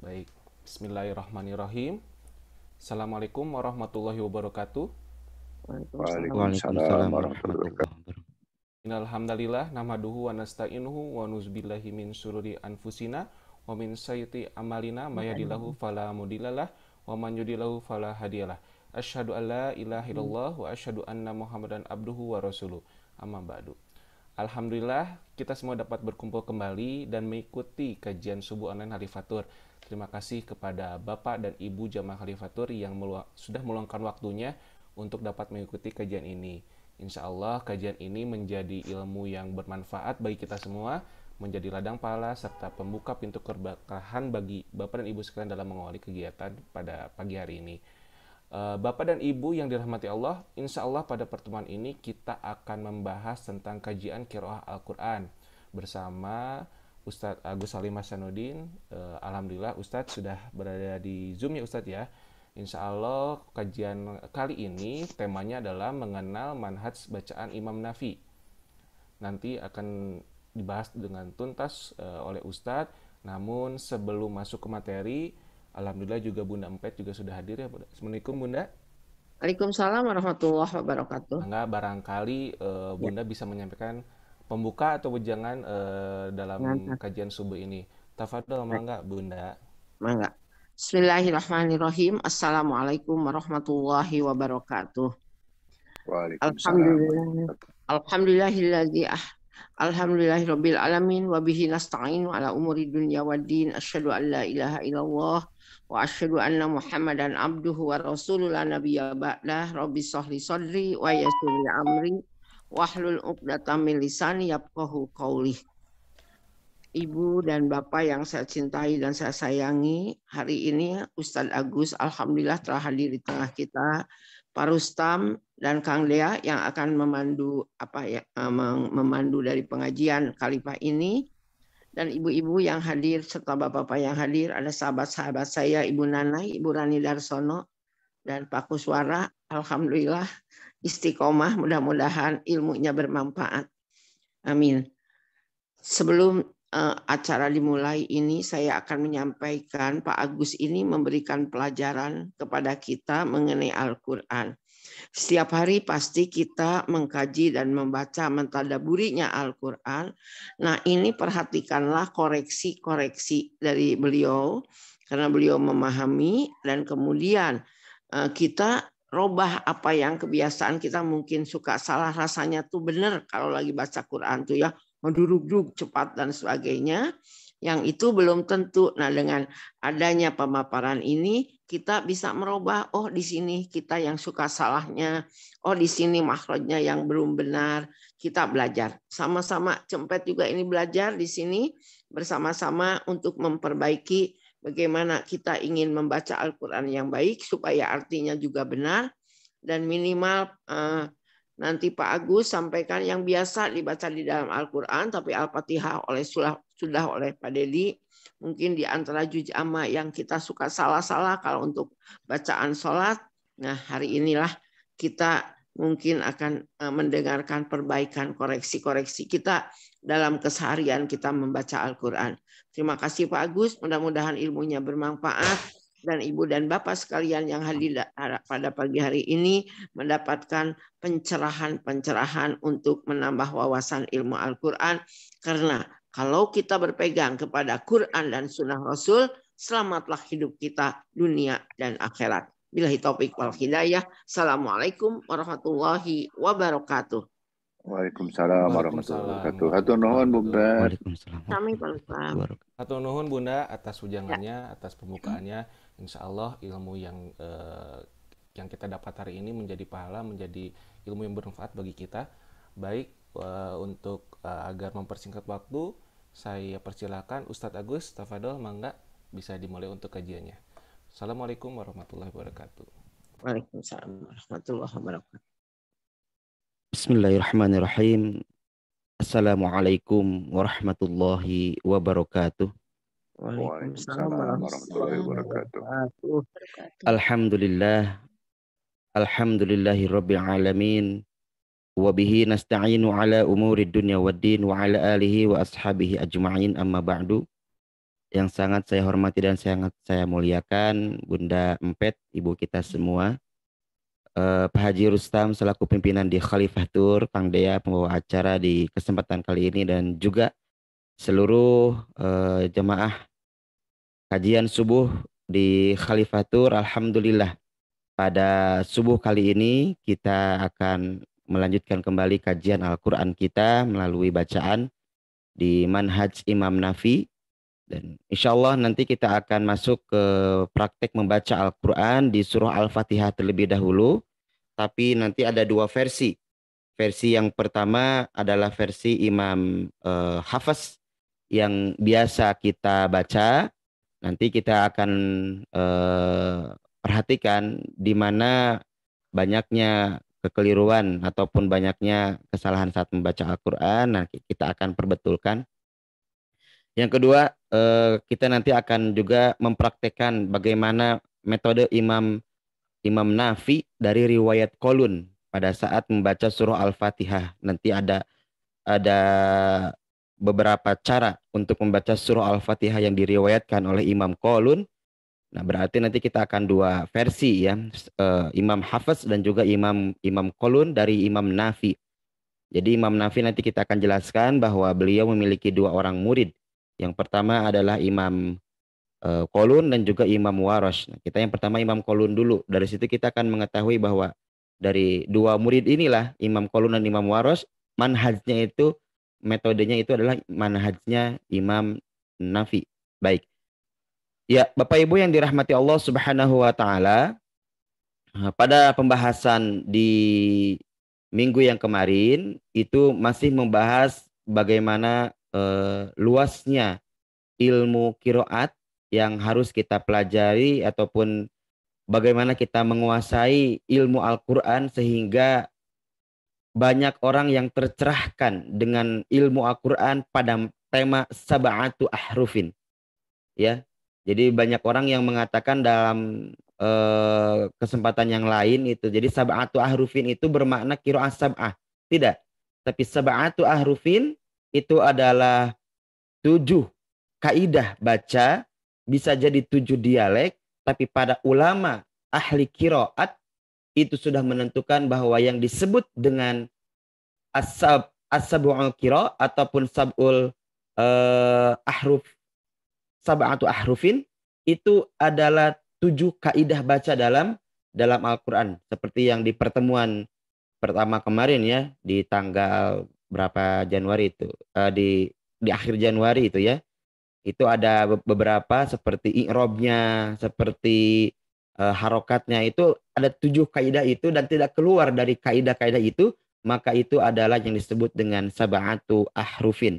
Baik, bismillahirrahmanirrahim. Assalamualaikum warahmatullahi wabarakatuh. Waalaikumsalam. Waalaikumsalam warahmatullahi wabarakatuh. Innalhamdalillah nahmaduhu wa nasta'inuhu wa nuzbillahi min syururi anfusina wa min sayyiati amalina may yahdihillahu fala mudhillalah wa man yudhlil fala hadiyalah. Asyhadu an la ilaha illallah wa asyhadu anna Muhammadan abduhu wa rasuluh. Amma ba'du. Alhamdulillah kita semua dapat berkumpul kembali dan mengikuti kajian subuh online Khalifatur. Terima kasih kepada Bapak dan Ibu Jamaah Khalifatur yang sudah meluangkan waktunya untuk dapat mengikuti kajian ini. Insya Allah kajian ini menjadi ilmu yang bermanfaat bagi kita semua, menjadi ladang pahala serta pembuka pintu keberkahan bagi Bapak dan Ibu sekalian dalam mengawali kegiatan pada pagi hari ini. Bapak dan Ibu yang dirahmati Allah, insya Allah pada pertemuan ini kita akan membahas tentang kajian qiraah Al-Quran bersama Ustadz Agus Salim Hasanuddin. Alhamdulillah Ustadz sudah berada di Zoom ya Ustadz ya. Insya Allah kajian kali ini temanya adalah mengenal manhaj bacaan Imam Nafi. Nanti akan dibahas dengan tuntas oleh Ustadz. Namun sebelum masuk ke materi, alhamdulillah juga Bunda Empet juga sudah hadir ya. Assalamualaikum Bunda. Waalaikumsalam warahmatullahi wabarakatuh. Enggak, barangkali Bunda bisa menyampaikan pembuka atau wejangan dalam kajian subuh ini. Tafadhol mangga Bunda. Mangga. Bismillahirrahmanirrahim. Assalamualaikum warahmatullahi wabarakatuh. Waalaikumsalam. Alhamdulillahirabbil alamin wa bihi nasta'inu ala umuri dunya waddin. Asyhadu an la ilaha illallah wa asyhadu anna Muhammadan abduhu wa rasuluhu la nabiyya ba'dah. Rabbi shrahli sadri wa yassir li amri wahlul 'uqdatam min lisani yafqahu qawli. Ibu dan Bapak yang saya cintai dan saya sayangi, hari ini Ustadz Agus alhamdulillah telah hadir di tengah kita. Pak Rustam dan Kang Dea yang akan memandu memandu dari pengajian Khalifah ini, dan ibu-ibu yang hadir serta bapak-bapak yang hadir, ada sahabat-sahabat saya, Ibu Nanai, Ibu Rani Darsono, dan Pak Kuswara. Alhamdulillah istiqomah, mudah-mudahan ilmunya bermanfaat. Amin. Sebelum acara dimulai ini, saya akan menyampaikan Pak Agus ini memberikan pelajaran kepada kita mengenai Al-Quran. Setiap hari pasti kita mengkaji dan membaca mentadaburinya Al-Quran. Nah, ini perhatikanlah koreksi-koreksi dari beliau, karena beliau memahami, dan kemudian kita robah apa yang kebiasaan kita mungkin suka salah, rasanya tuh benar kalau lagi baca Quran tuh ya, menduruk-duruk cepat dan sebagainya, yang itu belum tentu. Nah, dengan adanya pemaparan ini kita bisa merubah, oh di sini kita yang suka salahnya, oh di sini makhrajnya yang belum benar. Kita belajar sama-sama, Cempet juga ini belajar di sini bersama-sama untuk memperbaiki bagaimana kita ingin membaca Al-Quran yang baik supaya artinya juga benar, dan minimal nanti Pak Agus sampaikan yang biasa dibaca di dalam Al-Quran, tapi Al-Fatihah sudah oleh Pak Dedi. Mungkin di antara juz amma yang kita suka salah-salah kalau untuk bacaan sholat. Nah, hari inilah kita mungkin akan mendengarkan perbaikan koreksi-koreksi kita dalam keseharian kita membaca Al-Quran. Terima kasih Pak Agus, mudah-mudahan ilmunya bermanfaat. Dan Ibu dan Bapak sekalian yang hadir pada pagi hari ini mendapatkan pencerahan-pencerahan untuk menambah wawasan ilmu Al-Quran. Karena kalau kita berpegang kepada Quran dan Sunnah Rasul, selamatlah hidup kita dunia dan akhirat. Billahi taufik wal hidayah. Assalamualaikum warahmatullahi wabarakatuh. Waalaikumsalam warahmatullahi wabarakatuh. Hatur nuhun Bunda. Waalaikumsalam. Kami Pak Ustaz. Hatur nuhun Bunda atas ujangannya, atas pembukaannya. Insya Allah ilmu yang kita dapat hari ini menjadi pahala, menjadi ilmu yang bermanfaat bagi kita. Baik, untuk agar mempersingkat waktu, saya persilakan Ustadz Agus, tafadhol mangga bisa dimulai untuk kajiannya. Assalamualaikum warahmatullahi wabarakatuh. Waalaikumsalam warahmatullahi wabarakatuh. Bismillahirrahmanirrahim. Assalamualaikum warahmatullahi wabarakatuh. Waalaikumsalam warahmatullahi wabarakatuh. Alhamdulillahi rabbil alamin. Wa bihi nasta'inu ala umuri dunya waddin wa ala alihi wa ashabihi ajma'in, amma ba'du. yang sangat saya hormati dan sangat saya muliakan, Bunda Empet, ibu kita semua, Pak Haji Rustam selaku pimpinan di Khalifah Tour, Kang Dea pembawa acara di kesempatan kali ini, dan juga seluruh jemaah kajian subuh di Khalifah Tour. Alhamdulillah, pada subuh kali ini kita akan melanjutkan kembali kajian Al-Quran kita melalui bacaan di Manhaj Imam Nafi. Dan insya Allah nanti kita akan masuk ke praktek membaca Al-Quran di surah Al-Fatihah terlebih dahulu. Tapi nanti ada dua versi. Versi yang pertama adalah versi Imam Hafiz yang biasa kita baca. Nanti kita akan perhatikan di mana banyaknya kekeliruan ataupun banyaknya kesalahan saat membaca Al-Quran. Nah, kita akan perbetulkan. Yang kedua, kita nanti akan juga mempraktekkan bagaimana metode Imam Nafi dari riwayat Qalun pada saat membaca surah Al-Fatihah. Nanti ada beberapa cara untuk membaca surah Al-Fatihah yang diriwayatkan oleh Imam Qalun. Nah, berarti nanti kita akan dua versi ya, Imam Hafiz dan juga Imam Qalun dari Imam Nafi. Jadi Imam Nafi nanti kita akan jelaskan bahwa beliau memiliki dua orang murid. Yang pertama adalah Imam Qalun dan juga Imam Warash. Nah, kita yang pertama Imam Qalun dulu. Dari situ kita akan mengetahui bahwa dari dua murid inilah Imam Qalun dan Imam Warash, manhajnya itu, metodenya itu adalah manhajnya Imam Nafi. Baik. Ya, Bapak Ibu yang dirahmati Allah Subhanahu wa taala, pada pembahasan di minggu yang kemarin itu masih membahas bagaimana luasnya ilmu qiraat yang harus kita pelajari ataupun bagaimana kita menguasai ilmu Al-Quran sehingga banyak orang yang tercerahkan dengan ilmu Al-Quran pada tema sab'atu ahrufin. Ya, jadi banyak orang yang mengatakan dalam kesempatan yang lain itu, jadi sab'atu ahrufin itu bermakna qiraat sab'ah. Tidak, tapi sab'atu ahrufin itu adalah 7 kaidah baca, bisa jadi 7 dialek, tapi pada ulama ahli qiraat itu sudah menentukan bahwa yang disebut dengan as-sab'ul qira ataupun sab'ul ahruf, sab'atu ahrufin itu adalah 7 kaidah baca dalam Al-Quran. Seperti yang di pertemuan pertama kemarin ya, di tanggal berapa Januari itu, di akhir Januari itu ya. Itu ada beberapa seperti i'rabnya, seperti harokatnya, itu ada 7 kaidah itu, dan tidak keluar dari kaidah-kaidah itu, maka itu adalah yang disebut dengan sab'atu ahrufin.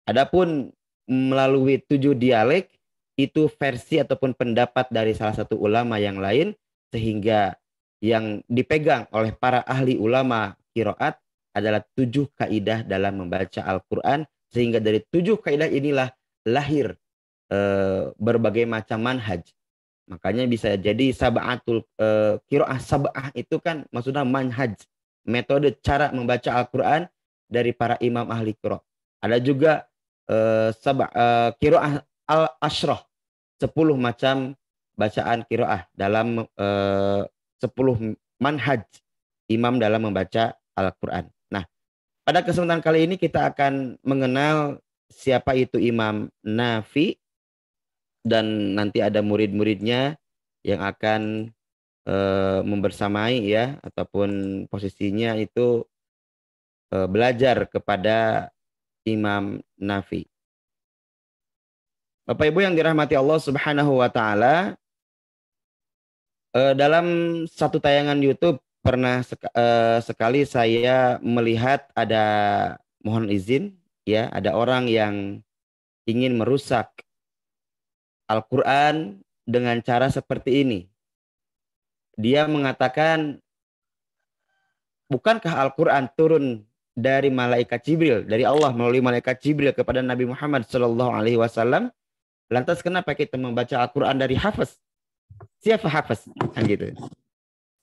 Adapun melalui 7 dialek, itu versi ataupun pendapat dari salah satu ulama yang lain, sehingga yang dipegang oleh para ahli ulama qiraat adalah 7 kaidah dalam membaca Al-Quran, sehingga dari 7 kaidah inilah lahir berbagai macam manhaj. Makanya bisa jadi sab'atul qiraah sab'ah itu kan maksudnya manhaj, metode cara membaca Al-Quran dari para imam ahli qiraah. Ada juga qiraah al-ashrah, 10 macam bacaan qiraah dalam 10 manhaj imam dalam membaca Al-Quran. Nah, pada kesempatan kali ini kita akan mengenal siapa itu Imam Nafi, dan nanti ada murid-muridnya yang akan membersamai ya, ataupun posisinya itu belajar kepada Imam Nafi. Bapak Ibu yang dirahmati Allah Subhanahu wa taala, dalam satu tayangan YouTube pernah sekali saya melihat ada, mohon izin ya, ada orang yang ingin merusak Al-Quran dengan cara seperti ini. Dia mengatakan, bukankah Al-Quran turun dari malaikat Jibril, dari Allah melalui malaikat Jibril kepada Nabi Muhammad SAW? Lantas kenapa kita membaca Al-Quran dari Hafiz? Siapa Hafiz? Kan gitu.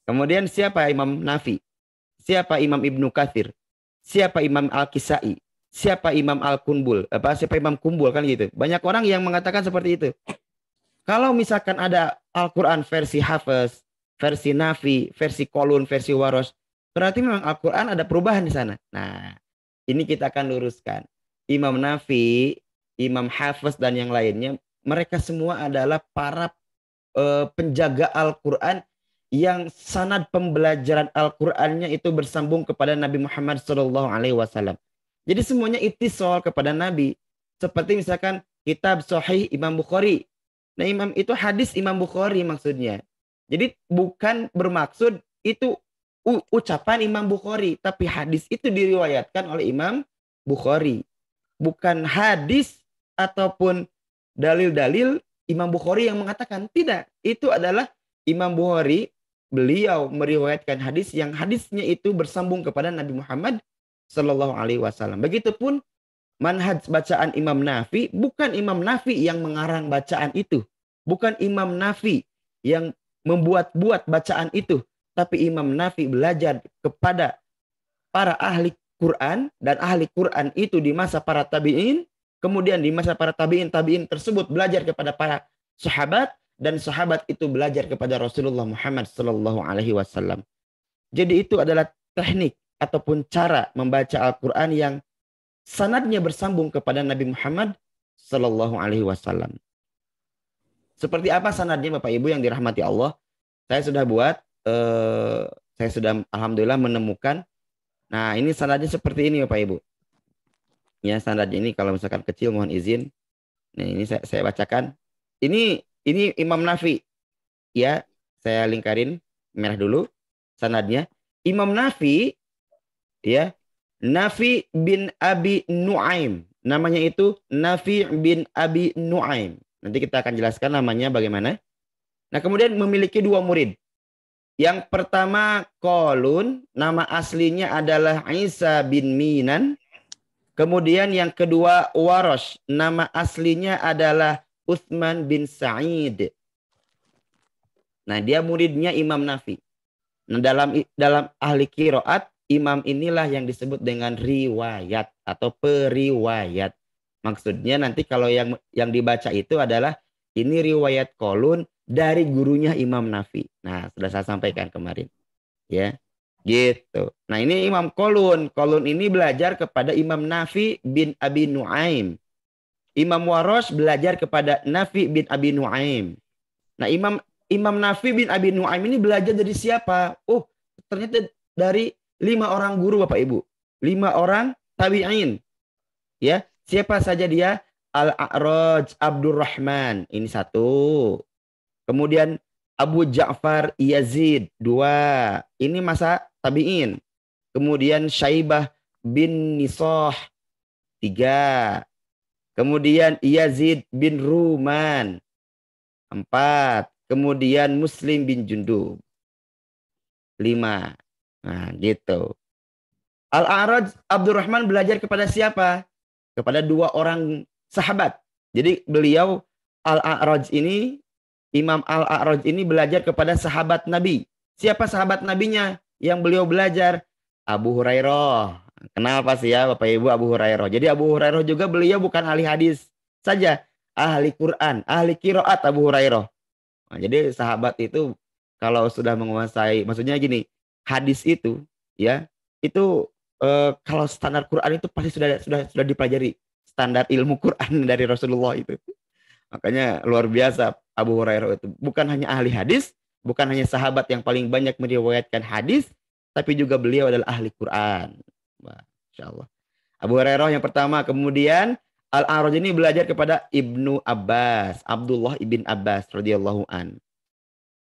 Kemudian siapa Imam Nafi? Siapa Imam Ibnu Katsir? Siapa Imam Al-Kisai? siapa Imam Al-Kumbul, siapa Imam Kumbul kan gitu. Banyak orang yang mengatakan seperti itu. Kalau misalkan ada Al-Quran versi Hafiz, versi Nafi, versi Kolun, versi Waros, berarti memang Al-Quran ada perubahan di sana. Nah, ini kita akan luruskan. Imam Nafi, Imam Hafiz dan yang lainnya, mereka semua adalah para penjaga Al-Quran yang sanad pembelajaran Al-Qur'annya itu bersambung kepada Nabi Muhammad SAW. Jadi semuanya ittisal kepada Nabi. Seperti misalkan kitab Sahih Imam Bukhari. Nah, itu hadis Imam Bukhari maksudnya. Jadi bukan bermaksud itu ucapan Imam Bukhari, tapi hadis itu diriwayatkan oleh Imam Bukhari. Bukan hadis ataupun dalil-dalil Imam Bukhari yang mengatakan. Tidak, itu adalah Imam Bukhari, beliau meriwayatkan hadis yang hadisnya itu bersambung kepada Nabi Muhammad Sallallahu Alaihi Wasallam. Begitupun manhaj bacaan Imam Nafi, bukan Imam Nafi yang mengarang bacaan itu, bukan Imam Nafi yang membuat-buat bacaan itu, tapi Imam Nafi belajar kepada para ahli Quran, dan ahli Quran itu di masa para tabi'in, kemudian di masa para tabi'in tersebut belajar kepada para sahabat, dan sahabat itu belajar kepada Rasulullah Muhammad Sallallahu Alaihi Wasallam. Jadi itu adalah teknik ataupun cara membaca Al-Quran yang sanadnya bersambung kepada Nabi Muhammad Sallallahu Alaihi Wasallam. Seperti apa sanadnya Bapak Ibu yang dirahmati Allah? Saya sudah buat, saya sudah alhamdulillah menemukan. Nah, ini sanadnya seperti ini Bapak Ibu. Ya, sanadnya ini kalau misalkan kecil mohon izin. Nah, ini saya bacakan. Ini Imam Nafi. Ya, saya lingkarin merah dulu sanadnya. Imam Nafi, ya, Nafi bin Abi Nuaim. Namanya itu Nafi bin Abi Nuaim. Nanti kita akan jelaskan namanya bagaimana. Nah, kemudian memiliki dua murid. Yang pertama Kolun, nama aslinya adalah Isa bin Minan. Kemudian yang kedua Warosh, nama aslinya adalah Utsman bin Sa'id. Nah, dia muridnya Imam Nafi. Nah, dalam ahli qiraat, imam inilah yang disebut dengan riwayat atau periwayat. Maksudnya nanti kalau yang dibaca itu adalah ini riwayat Kolun dari gurunya Imam Nafi. Nah, sudah saya sampaikan kemarin. Ya, gitu. Nah, ini Imam Kolun. Kolun ini belajar kepada Imam Nafi bin Abi Nuaim. Imam Warosh belajar kepada Nafi bin Abi Nuaim. Nah, Imam Nafi bin Abi Nuaim ini belajar dari siapa? Oh, ternyata dari 5 orang guru Bapak Ibu. 5 orang tabi'in. Ya, siapa saja dia? Al-A'raj Abdurrahman, ini 1. Kemudian Abu Ja'far Yazid, 2. Ini masa tabi'in. Kemudian Syaibah bin Nisah, 3. Kemudian Yazid bin Ruman, 4. Kemudian Muslim bin Jundub, 5. Nah, gitu. Al-A'raj Abdurrahman belajar kepada siapa? Kepada 2 orang sahabat. Jadi beliau Al-A'raj ini, Imam Al-A'raj ini belajar kepada sahabat Nabi. Siapa sahabat Nabinya yang beliau belajar? Abu Hurairah. Kenal pasti ya Bapak Ibu Abu Hurairah. Jadi Abu Hurairah juga beliau bukan ahli hadis saja, ahli Quran, ahli qiraat Abu Hurairah. Nah, jadi sahabat itu kalau sudah menguasai, maksudnya gini, hadis itu ya, itu kalau standar Quran itu pasti sudah dipelajari standar ilmu Quran dari Rasulullah itu. Makanya luar biasa Abu Hurairah itu. Bukan hanya ahli hadis, bukan hanya sahabat yang paling banyak meriwayatkan hadis, tapi juga beliau adalah ahli Quran. Masya Allah. Abu Hurairah yang pertama. Kemudian Al-A'raj ini belajar kepada Ibnu Abbas, Abdullah ibn Abbas radhiyallahu an.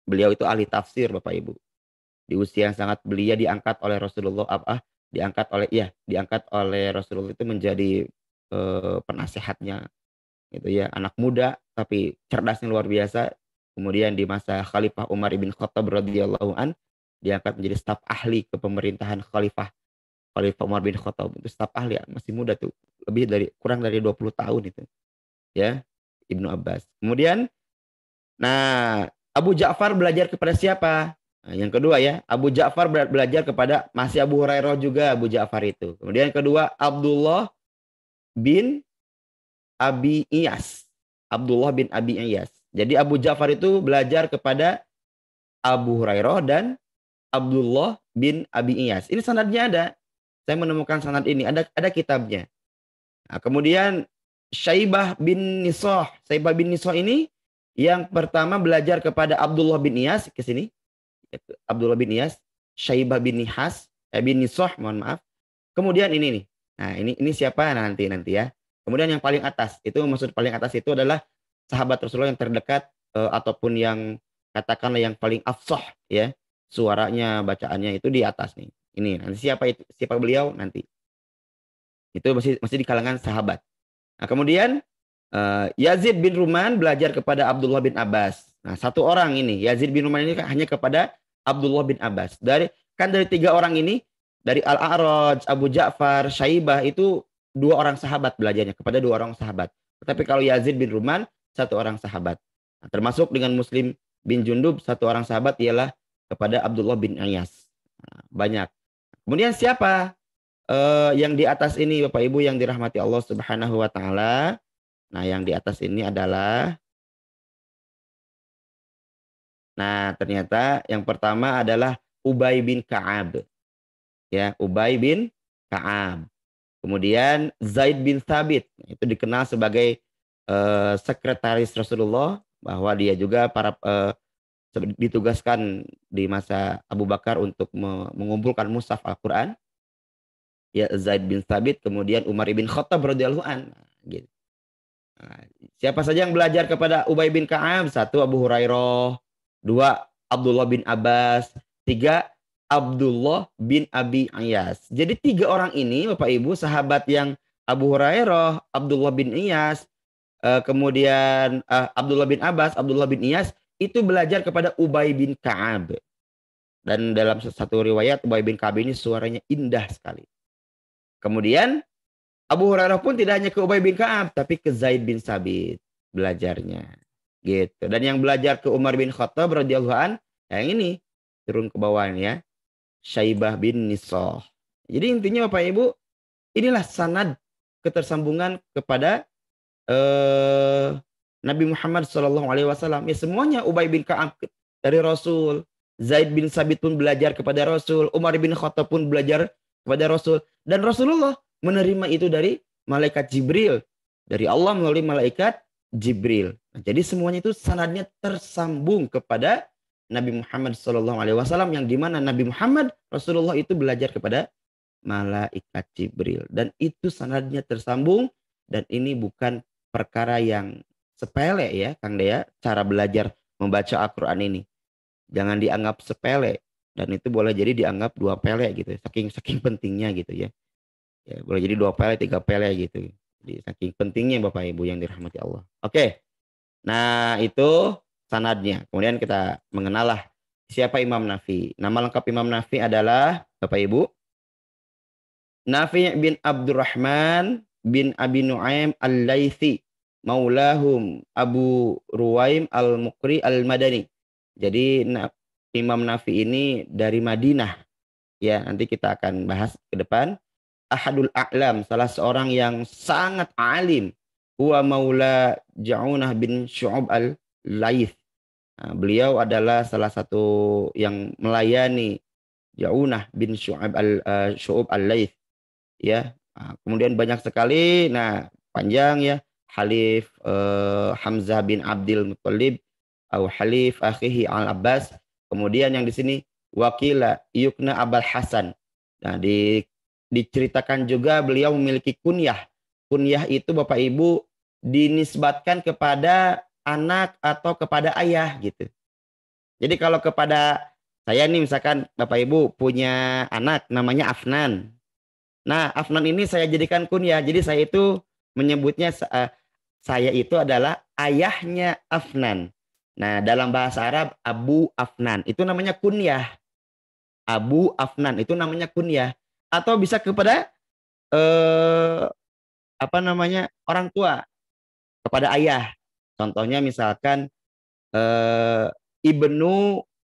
Beliau itu ahli tafsir Bapak Ibu. Di usia yang sangat belia diangkat oleh Rasulullah, diangkat oleh Rasulullah itu menjadi penasehatnya. Gitu ya, anak muda tapi cerdasnya luar biasa. Kemudian di masa Khalifah Umar ibn Khattab radhiyallahu an diangkat menjadi staf ahli kepemerintahan Khalifah Umar bin Khattab. Itu staf ahli, masih muda tuh, kurang dari 20 tahun itu. Ya, Ibnu Abbas. Kemudian nah, Abu Ja'far belajar kepada siapa? Nah, yang kedua ya, Abu Ja'far belajar kepada masih Abu Hurairah juga Abu Ja'far itu. Kemudian yang kedua Abdullah bin Abi Iyas. Abdullah bin Abi Iyas. Jadi Abu Ja'far itu belajar kepada Abu Hurairah dan Abdullah bin Abi Iyas. Ini sanadnya ada. Saya menemukan sanad ini. Ada kitabnya. Nah, kemudian Syaibah bin Nisah. Syaibah bin Nisah ini yang pertama belajar kepada Abdullah bin Iyas. Ke sini. Abdullah bin Iyas. Syaibah bin Nisah, mohon maaf. Kemudian ini nih. Nah, ini siapa nanti ya. Kemudian yang paling atas, itu maksud paling atas itu adalah sahabat Rasulullah yang terdekat ataupun yang katakanlah yang paling afsah ya. Suaranya, bacaannya itu di atas nih. Ini nanti siapa beliau nanti. Itu masih di kalangan sahabat. Nah, kemudian Yazid bin Ruman belajar kepada Abdullah bin Abbas. Nah, satu orang ini, Yazid bin Ruman ini hanya kepada Abdullah bin Abbas. Dari 3 orang ini, dari Al-A'raj, Abu Ja'far, Syaibah itu 2 orang sahabat belajarnya kepada 2 orang sahabat. Tetapi kalau Yazid bin Ruman 1 orang sahabat. Nah, termasuk dengan Muslim bin Jundub 1 orang sahabat ialah kepada Abdullah bin Iyas. Nah, banyak. Kemudian siapa yang di atas ini Bapak Ibu yang dirahmati Allah Subhanahu wa taala? Nah, yang di atas ini adalah ternyata yang pertama adalah Ubay bin Ka'ab. Ya, Ubay bin Ka'ab. Kemudian Zaid bin Thabit, itu dikenal sebagai sekretaris Rasulullah, bahwa dia juga ditugaskan di masa Abu Bakar untuk mengumpulkan mushaf Al-Quran. Ya, Zaid bin Thabit, kemudian Umar bin Khattab radhiyallahu an. Gitu. Nah, siapa saja yang belajar kepada Ubay bin Ka'ab? 1 Abu Hurairah, 2 Abdullah bin Abbas, 3 Abdullah bin Abi Iyas. Jadi 3 orang ini Bapak Ibu sahabat yang Abu Hurairah, Abdullah bin Iyas, kemudian Abdullah bin Abbas, Abdullah bin Iyas itu belajar kepada Ubay bin Ka'ab. Dan dalam satu riwayat Ubay bin Ka'ab ini suaranya indah sekali. Kemudian Abu Hurairah pun tidak hanya ke Ubay bin Ka'ab tapi ke Zaid bin Sabit belajarnya. Gitu. Dan yang belajar ke Umar bin Khattab radhiyallahu an, yang ini turun ke bawah ini ya. Syaibah bin Nisah. Jadi intinya Bapak Ibu, inilah sanad ketersambungan kepada Nabi Muhammad SAW. Ya semuanya Ubay bin Ka'ab dari Rasul. Zaid bin Sabit pun belajar kepada Rasul. Umar bin Khattab pun belajar kepada Rasul. Dan Rasulullah menerima itu dari malaikat Jibril. Dari Allah melalui malaikat Jibril. Nah, jadi semuanya itu sanadnya tersambung kepada Nabi Muhammad SAW, yang dimana Nabi Muhammad Rasulullah itu belajar kepada malaikat Jibril. Dan itu sanadnya tersambung. Dan ini bukan perkara yang sepele ya Kang Dea, cara belajar membaca Al-Quran ini. Jangan dianggap sepele. Dan itu boleh jadi dianggap 2 pele gitu. Saking pentingnya gitu ya. Ya boleh jadi 2 pele, 3 pele gitu. Jadi saking pentingnya Bapak Ibu yang dirahmati Allah. Oke. Nah itu sanadnya. Kemudian kita mengenalah siapa Imam Nafi. Nama lengkap Imam Nafi adalah Bapak Ibu Nafi bin Abdurrahman bin Abi Nu'aim Al-Laythi maulahum Abu Ruwaim Al-Muqri Al-Madani. Jadi Imam Nafi ini dari Madinah. Ya, nanti kita akan bahas ke depan. Ahadul A'lam, salah seorang yang sangat alim. Huwa maula Ja'unah bin Syu'ab Al-Layth. Nah, beliau adalah salah satu yang melayani Ja'unah bin Syu'ab Al-Layth. Ya, nah, kemudian banyak sekali. Nah, panjang ya. Halif Hamzah bin Abdul Muttalib atau Halif akhihi Al-Abbas. Kemudian yang di sini wakila Yukna Abul Hasan. Nah, diceritakan juga beliau memiliki kunyah. Kunyah itu Bapak Ibu dinisbatkan kepada anak atau kepada ayah gitu. Jadi kalau kepada saya nih misalkan Bapak Ibu punya anak namanya Afnan. Nah, Afnan ini saya jadikan kunyah. Jadi saya itu menyebutnya saya itu adalah ayahnya Afnan. Nah, dalam bahasa Arab Abu Afnan itu namanya kunyah. Abu Afnan itu namanya kunyah. Atau bisa kepada orang tua, kepada ayah. Contohnya misalkan Ibnu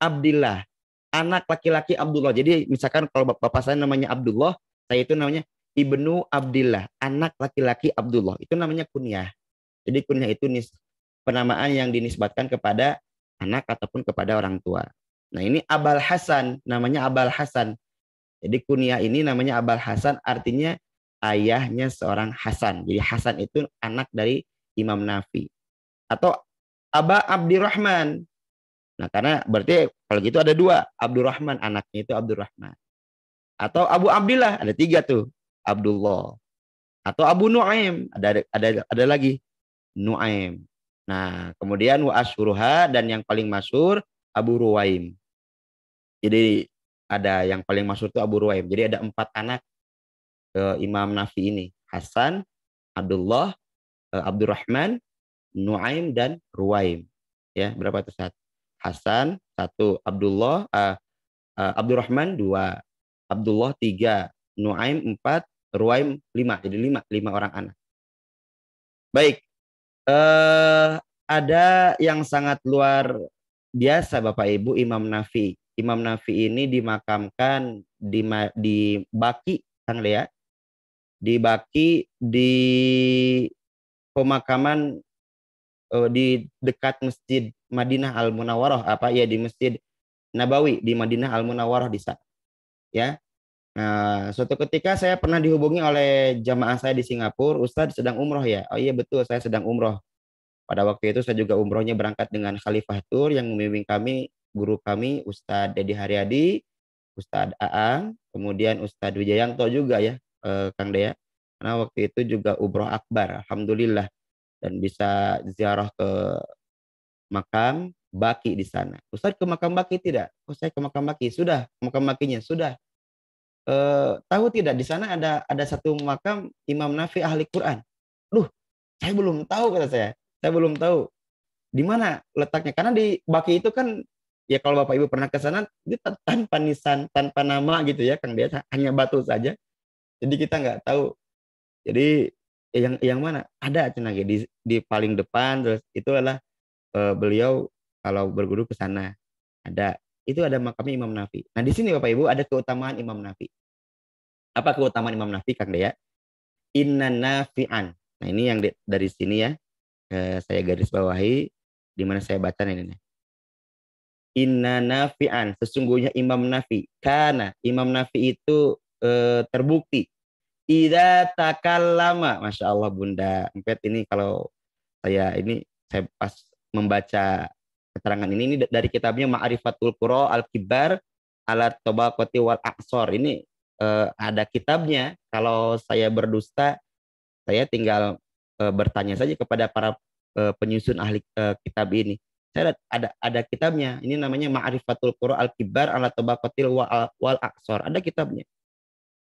Abdillah, anak laki-laki Abdullah. Jadi misalkan kalau bapak saya namanya Abdullah, saya itu namanya Ibnu Abdillah, anak laki-laki Abdullah. Itu namanya kunyah. Jadi kunyah itu penamaan yang dinisbatkan kepada anak ataupun kepada orang tua. Nah ini Abul Hasan, namanya Abul Hasan. Jadi kunyah ini namanya Abul Hasan, artinya ayahnya seorang Hasan. Jadi Hasan itu anak dari Imam Nafi. Atau Aba Abdurrahman. Nah karena berarti kalau gitu ada dua. Abdurrahman, anaknya itu Abdurrahman. Atau Abu Abdillah, ada tiga tuh. Abdullah. Atau Abu Nuaim, ada lagi. Nuaim. Nah, kemudian wa asyuruha, dan yang paling masyhur Abu Ruwaim. Jadi ada yang paling masyhur itu Abu Ruwaim. Jadi ada 4 anak Imam Nafi ini. Hasan, Abdullah, Abdurrahman, Nuaim, dan Ruwaim. Ya, berapa itu? 1. Hasan 1, Abdullah, Abdurrahman 2, Abdullah 3, Nuaim 4, Ruwaim 5. Jadi 5 orang anak. Baik. Ada yang sangat luar biasa Bapak Ibu, Imam Nafi. Imam Nafi ini dimakamkan di Baki, Kang Lea. Di Baki, di pemakaman di dekat Masjid Madinah Al-Munawwarah, di Masjid Nabawi di Madinah Al-Munawwarah di sana. Ya. Nah, suatu ketika saya pernah dihubungi oleh jamaah saya di Singapura, Ustadz sedang umroh ya? Oh iya betul, saya sedang umroh. Pada waktu itu saya juga umrohnya berangkat dengan Khalifah Tour yang membimbing kami, guru kami Ustadz Dedi Haryadi, Ustadz Aang, kemudian Ustadz Wijayanto juga ya, Kang Dea. Karena waktu itu juga umroh akbar, alhamdulillah, dan bisa ziarah ke makam Baki di sana. Ustadz ke makam Baki tidak? Oh saya ke makam Baki, sudah. Ke makam Bakinya sudah. Tahu tidak di sana ada satu makam Imam Nafi ahli Quran. Saya belum tahu, kata saya. Saya belum tahu di mana letaknya, karena di Baki itu kan ya kalau Bapak Ibu pernah ke sana itu tanpa nisan, tanpa nama gitu ya Kang Dia, hanya batu saja. Jadi kita nggak tahu. Jadi yang mana ada cenah di paling depan, terus itu adalah beliau kalau berguru ke sana ada, itu ada makamnya Imam Nafi. Nah di sini Bapak Ibu ada keutamaan Imam Nafi. Apa keutamaan Imam Nafi Kang Dea? Inna nafi'an. Nah ini yang dari sini ya, saya garis bawahi di mana saya baca ini. Inna nafi'an, sesungguhnya Imam Nafi. Karena Imam Nafi itu terbukti. Idza takallama, Masya Allah Bunda. Empet ini kalau saya pas membaca keterangan ini dari kitabnya Ma'rifatul Qura Al-Kibar ala Tabaqati wal Aqsar. Ini ada kitabnya. Kalau saya berdusta, saya tinggal bertanya saja kepada para penyusun ahli kitab ini. Saya ada kitabnya. Ini namanya Ma'rifatul Qura Al-Kibar ala Tabaqatil wal Aqsar. Ada kitabnya.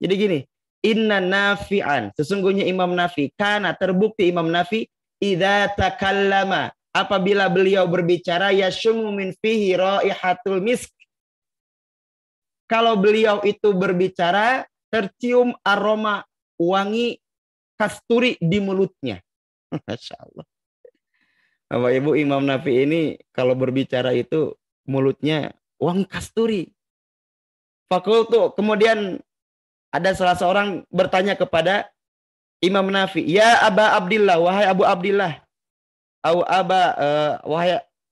Jadi gini, inna nafi'an, sesungguhnya Imam Nafi, karena terbukti Imam Nafi idza takallama, apabila beliau berbicara, yashumu min fihi raihatul misk. Kalau beliau itu berbicara, tercium aroma wangi kasturi di mulutnya. Masya Allah. Bapak Ibu, Imam Nafi ini kalau berbicara itu mulutnya wangi kasturi. Fakultu, kemudian ada salah seorang bertanya kepada Imam Nafi, ya Aba Abdillah, wahai Abu Abdillah,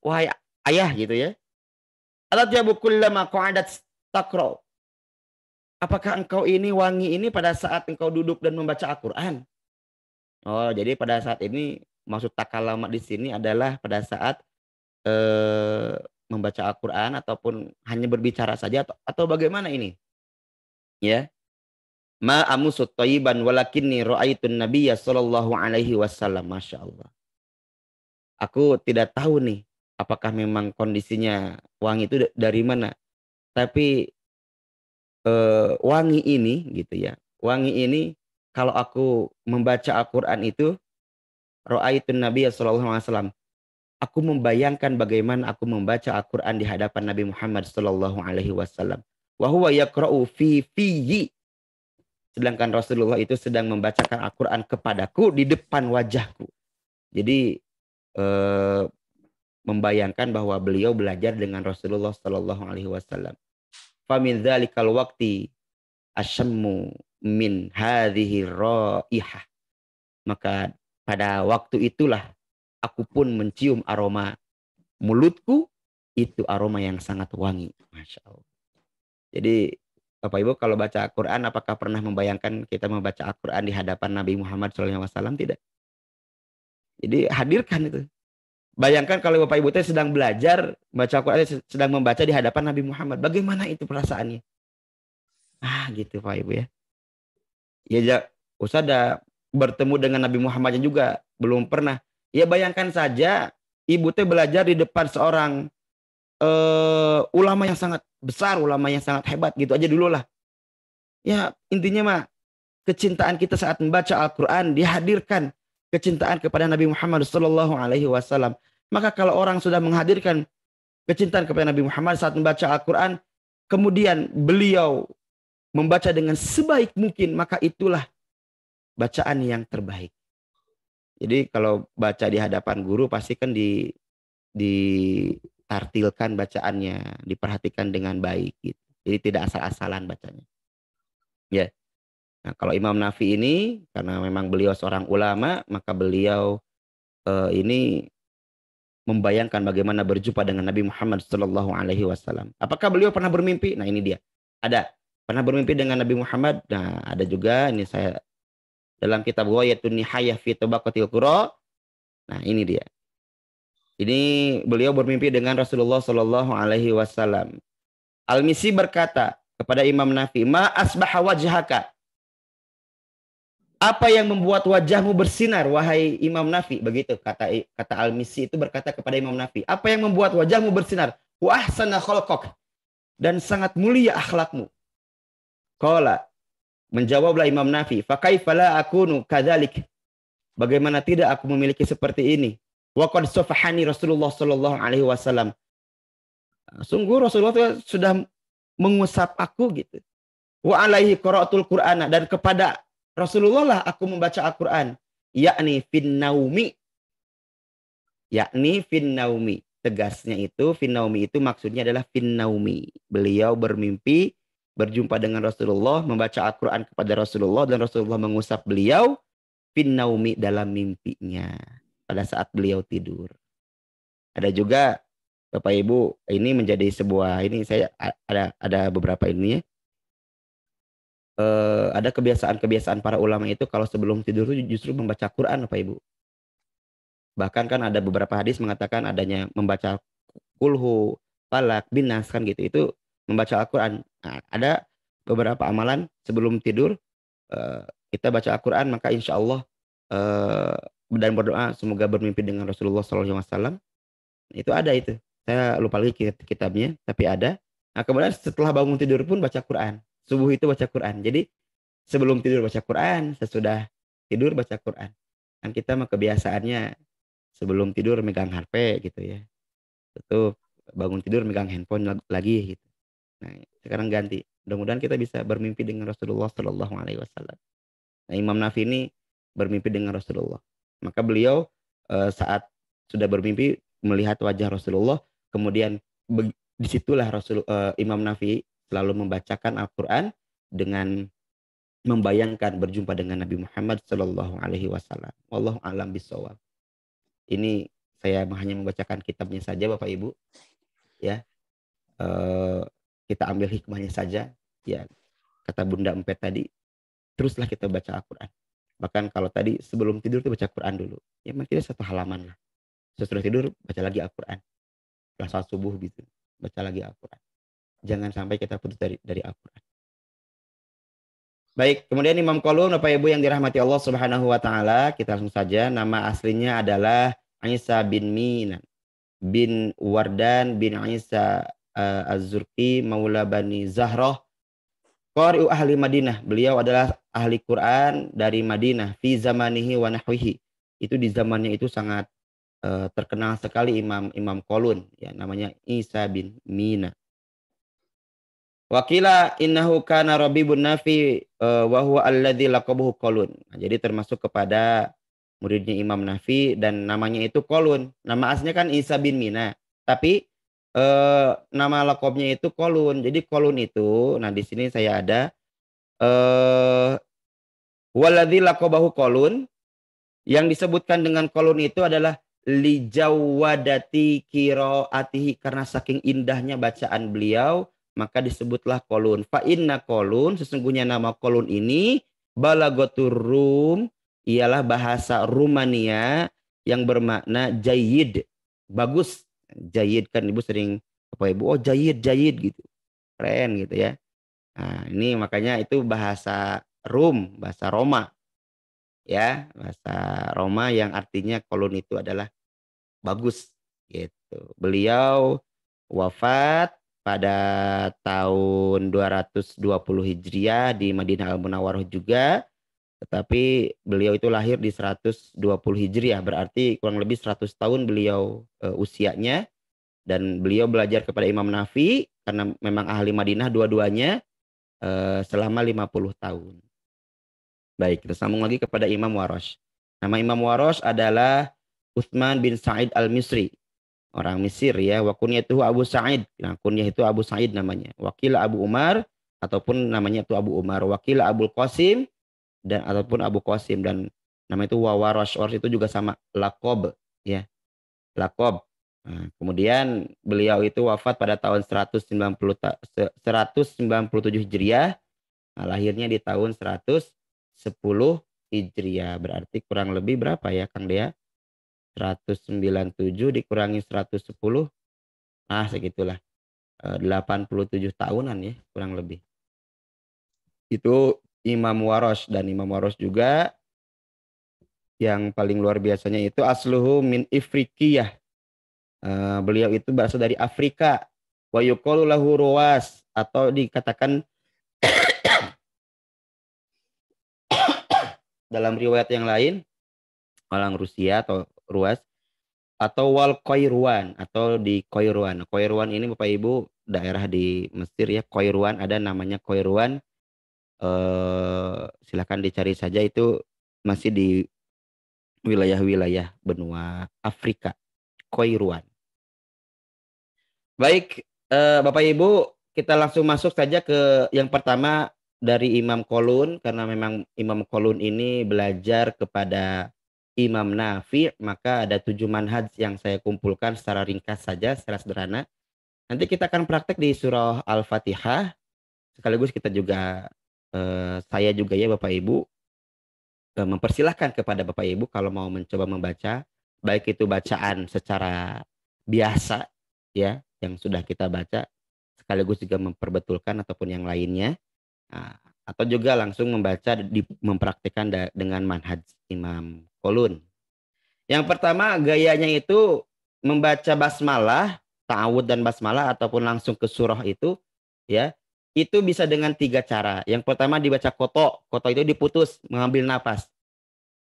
wahai ayah gitu ya. Alatyabu kullama qa'adat taqra. Apakah engkau ini wangi ini pada saat engkau duduk dan membaca Al-Qur'an? Oh, jadi pada saat ini maksud takalama di sini adalah pada saat membaca Al-Qur'an ataupun hanya berbicara saja atau bagaimana ini? Ya. Ma amusut thayyiban walakinni ra'aitun nabiyya sallallahu alaihi wasallam. Masya Allah. Aku tidak tahu nih apakah memang kondisinya wangi itu dari mana. Tapi wangi ini gitu ya. Wangi ini kalau aku membaca Al-Qur'an itu ra'aitun nabiyya sallallahu alaihi wasallam. Aku membayangkan bagaimana aku membaca Al-Qur'an di hadapan Nabi Muhammad sallallahu alaihi wasallam. Wa huwa yaqra'u fi fiyyi. Sedangkan Rasulullah itu sedang membacakan Al-Quran kepadaku di depan wajahku. Jadi membayangkan bahwa beliau belajar dengan Rasulullah Sallallahu Alaihi Wasallam. Famin dzalikal waqti asyammu min hadhihi raihah. Maka pada waktu itulah aku pun mencium aroma mulutku, itu aroma yang sangat wangi. Masya Allah. Jadi Bapak Ibu kalau baca Al-Quran, apakah pernah membayangkan kita membaca Al-Quran di hadapan Nabi Muhammad SAW? Tidak. Jadi hadirkan itu. Bayangkan kalau Bapak Ibu sedang belajar, baca Al-Quran, sedang membaca di hadapan Nabi Muhammad. Bagaimana itu perasaannya? Gitu Pak Ibu ya. Ya usah ada bertemu dengan Nabi Muhammad juga. Belum pernah. Ya bayangkan saja, ibu belajar di depan seorang ulama yang sangat besar, ulama yang sangat hebat. Gitu aja dulu lah. Ya intinya mah, kecintaan kita saat membaca Al-Quran dihadirkan kecintaan kepada Nabi Muhammad SAW. Maka kalau orang sudah menghadirkan kecintaan kepada Nabi Muhammad saat membaca Al-Quran, kemudian beliau membaca dengan sebaik mungkin, maka itulah bacaan yang terbaik. Jadi kalau baca di hadapan guru pasti kan ditartilkan bacaannya, diperhatikan dengan baik gitu. Jadi tidak asal-asalan bacanya. Ya. Nah, kalau Imam Nafi ini karena memang beliau seorang ulama, maka beliau ini membayangkan bagaimana berjumpa dengan Nabi Muhammad SAW. Apakah beliau pernah bermimpi? Nah ini dia. Ada. Pernah bermimpi dengan Nabi Muhammad? Nah ada juga. Ini saya dalam kitab Ghayatun Nihayah fi Tabaqatil Qura. Nah ini dia. Ini beliau bermimpi dengan Rasulullah SAW. Al-Misi berkata kepada Imam Nafi, ma asbaha wajhaka. Apa yang membuat wajahmu bersinar, wahai Imam Nafi? Begitu kata Al-Misi itu berkata kepada Imam Nafi. Apa yang membuat wajahmu bersinar? Wa ahsana khalqak. Dan sangat mulia akhlakmu. Qala, menjawablah Imam Nafi, fa kaifa la akunu kadzalik? Bagaimana tidak aku memiliki seperti ini? Wa qad safahani Rasulullah SAW. Sungguh Rasulullah sudah mengusap aku gitu. Wa alaihi qara'atul Qur'ana, dan kepada Rasulullah lah aku membaca Al-Quran. Yakni fin naumi. Yakni fin naumi. Tegasnya itu, fin naumi itu maksudnya adalah fin naumi. Beliau bermimpi, berjumpa dengan Rasulullah, membaca Al-Quran kepada Rasulullah, dan Rasulullah mengusap beliau fin naumi dalam mimpinya. Pada saat beliau tidur. Ada juga, Bapak Ibu, ini menjadi sebuah, ini saya ada beberapa ini ya. Ada kebiasaan-kebiasaan para ulama itu kalau sebelum tidur itu justru membaca Quran Bapak Ibu. Bahkan kan ada beberapa hadis mengatakan adanya membaca kulhu, falak, binas kan gitu. Itu membaca Al-Quran. Nah, ada beberapa amalan sebelum tidur kita baca Al-Quran, maka insya Allah dan berdoa semoga bermimpi dengan Rasulullah SAW. Itu ada itu. Saya lupa lagi kitabnya, tapi ada. Nah, kemudian setelah bangun tidur pun baca Quran. Subuh itu baca Quran. Jadi sebelum tidur baca Quran, sesudah tidur baca Quran. Kan kita mah kebiasaannya sebelum tidur megang HP gitu ya. Itu bangun tidur megang handphone lagi gitu. Nah, sekarang ganti. Mudah-mudahan kita bisa bermimpi dengan Rasulullah SAW. Nah, Imam Nafi ini bermimpi dengan Rasulullah. Maka beliau saat sudah bermimpi melihat wajah Rasulullah, kemudian disitulah Imam Nafi selalu membacakan Al-Quran dengan membayangkan berjumpa dengan Nabi Muhammad SAW. Wallahu a'lam bishawab. Ini saya hanya membacakan kitabnya saja Bapak Ibu. Ya, kita ambil hikmahnya saja. Ya, kata Bunda Empet tadi, teruslah kita baca Al-Quran. Bahkan kalau tadi sebelum tidur itu baca Quran dulu. Ya mungkin satu halaman lah. Setelah tidur baca lagi Al-Quran. Setelah salat subuh gitu, baca lagi Al-Quran. Jangan sampai kita putus dari Al-Quran. Baik, kemudian Imam Qalun, Bapak Ibu yang dirahmati Allah Subhanahu wa taala, kita langsung saja. Nama aslinya adalah Isa bin Minan bin Wardan bin Isa Az-Zurqi Maula Bani Zahrah. Qari'u ahli Madinah. Beliau adalah ahli Quran dari Madinah fi zamanihi wa nahwihi. Itu di zamannya itu sangat terkenal sekali Imam Qalun, ya, namanya Isa bin Mina. Wakila innahu kana rabibun Nafi wa huwa alladzi laqabuhu Qalun. Nah, jadi termasuk kepada muridnya Imam Nafi dan namanya itu Qalun. Nama aslinya kan Isa bin Mina, tapi nama laqabnya itu Qalun. Jadi Qalun itu, nah di sini saya ada Waladzi laqabahu Qalun, yang disebutkan dengan Qalun itu adalah lijawadati qiraatihi, karena saking indahnya bacaan beliau maka disebutlah Qalun. Fa inna Qalun, sesungguhnya nama Qalun ini balagatur Rum, ialah bahasa Rumania yang bermakna jayyid, bagus. Jayyid kan Ibu sering apa Ibu? Oh jayyid gitu. Keren gitu ya. Nah, ini makanya itu bahasa Rum, bahasa Roma. Ya, bahasa Roma yang artinya Qalun itu adalah bagus gitu. Beliau wafat pada tahun 220 Hijriah di Madinah Al-Munawwarah juga, tetapi beliau itu lahir di 120 Hijriah, berarti kurang lebih 100 tahun beliau usianya, dan beliau belajar kepada Imam Nafi karena memang ahli Madinah dua-duanya selama 50 tahun. Baik, kita sambung lagi kepada Imam Warosh. Nama Imam Warosh adalah Utsman bin Sa'id al-Misri, orang Mesir ya. Wa kunyatuhu Abu Sa'id, nah kunyah itu Abu Sa'id namanya. Wakil Abu Umar, ataupun namanya itu Abu Umar. Wakil Abu Qasim, dan ataupun Abu Qasim, dan nama itu Warosh. Warosh itu juga sama lakob ya, lakob. Nah, kemudian beliau itu wafat pada tahun 197 Hijriah. Nah, lahirnya di tahun 110 Hijriah. Berarti kurang lebih berapa ya Kang Dea? 197 dikurangi 110. Nah, segitulah. 87 tahunan ya kurang lebih. Itu Imam Warosh, dan Imam Warosh juga yang paling luar biasanya itu asluhu min Ifriqiyah. Beliau itu berasal dari Afrika. Wa yuqalu lahu Ruwas, atau dikatakan dalam riwayat yang lain orang Rusia atau Ruwas, atau wal Qairuan, atau di Qairuan. Qairuan ini Bapak Ibu daerah di Mesir ya. Qairuan ada namanya Qairuan. Silakan dicari saja, itu masih di wilayah-wilayah benua Afrika. Qairuan. Baik, Bapak Ibu, kita langsung masuk saja ke yang pertama dari Imam Qalun, karena memang Imam Qalun ini belajar kepada Imam Nafi, maka ada 7 manhaj yang saya kumpulkan secara ringkas saja, secara sederhana. Nanti kita akan praktek di surah Al-Fatihah, sekaligus kita juga, saya juga ya Bapak Ibu, mempersilahkan kepada Bapak Ibu kalau mau mencoba membaca, baik itu bacaan secara biasa ya, yang sudah kita baca, sekaligus juga memperbetulkan ataupun yang lainnya. Nah, atau juga langsung membaca, mempraktikkan dengan manhaj Imam Qalun. Yang pertama gayanya itu membaca basmalah, ta'awud dan basmalah, ataupun langsung ke surah itu ya. Itu bisa dengan 3 cara. Yang pertama dibaca koto. Koto itu diputus, mengambil napas.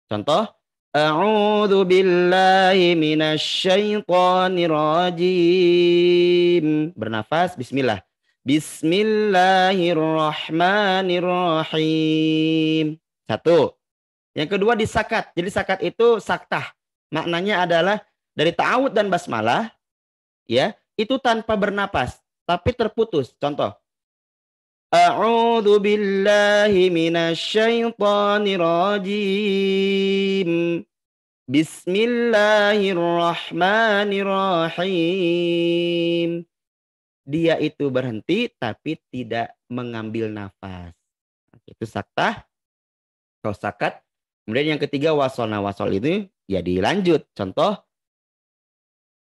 Contoh, A'udzu billahi minasyaitonir rajim. Bernafas, bismillah. Bismillahirrahmanirrahim. 1. Yang kedua disakat. Jadi sakat itu saktah. Maknanya adalah dari ta'awud dan basmalah ya, itu tanpa bernapas tapi terputus. Contoh, A'udzu billahi minasyaitonir rajim. Bismillahirrahmanirrahim. Dia itu berhenti tapi tidak mengambil nafas. Itu saktah. Kalau sakat. Kemudian yang ketiga wasol. Nah, wasol itu ya dilanjut. Contoh,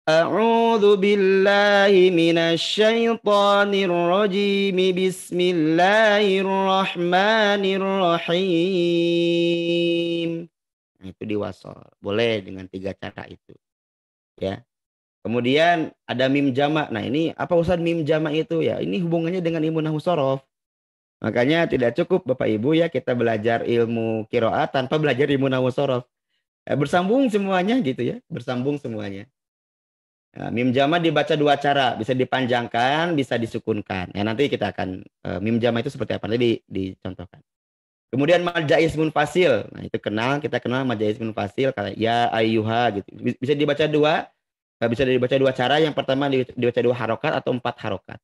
A'udzu billahi minasyaitonir rajim. Bismillahirrahmanirrahim. Nah, itu diwasol. Boleh dengan 3 cara itu. Ya. Kemudian ada mim jamak. Nah, ini apa Ustaz mim jamak itu ya? Ini hubungannya dengan ilmu nahwu shorof. Makanya tidak cukup Bapak Ibu ya kita belajar ilmu qiraat tanpa belajar ilmu nahwu shorof. Bersambung semuanya gitu ya, bersambung semuanya. Nah, mim jamak dibaca 2 cara, bisa dipanjangkan, bisa disukunkan. Ya, nanti kita akan mim jamak itu seperti apa nanti dicontohkan. Kemudian majais munfasil. Nah, itu kita kenal majais munfasil kayak ya ayyuha gitu. Bisa dibaca 2, bisa dibaca 2 cara. Yang pertama dibaca 2 harokat atau 4 harokat.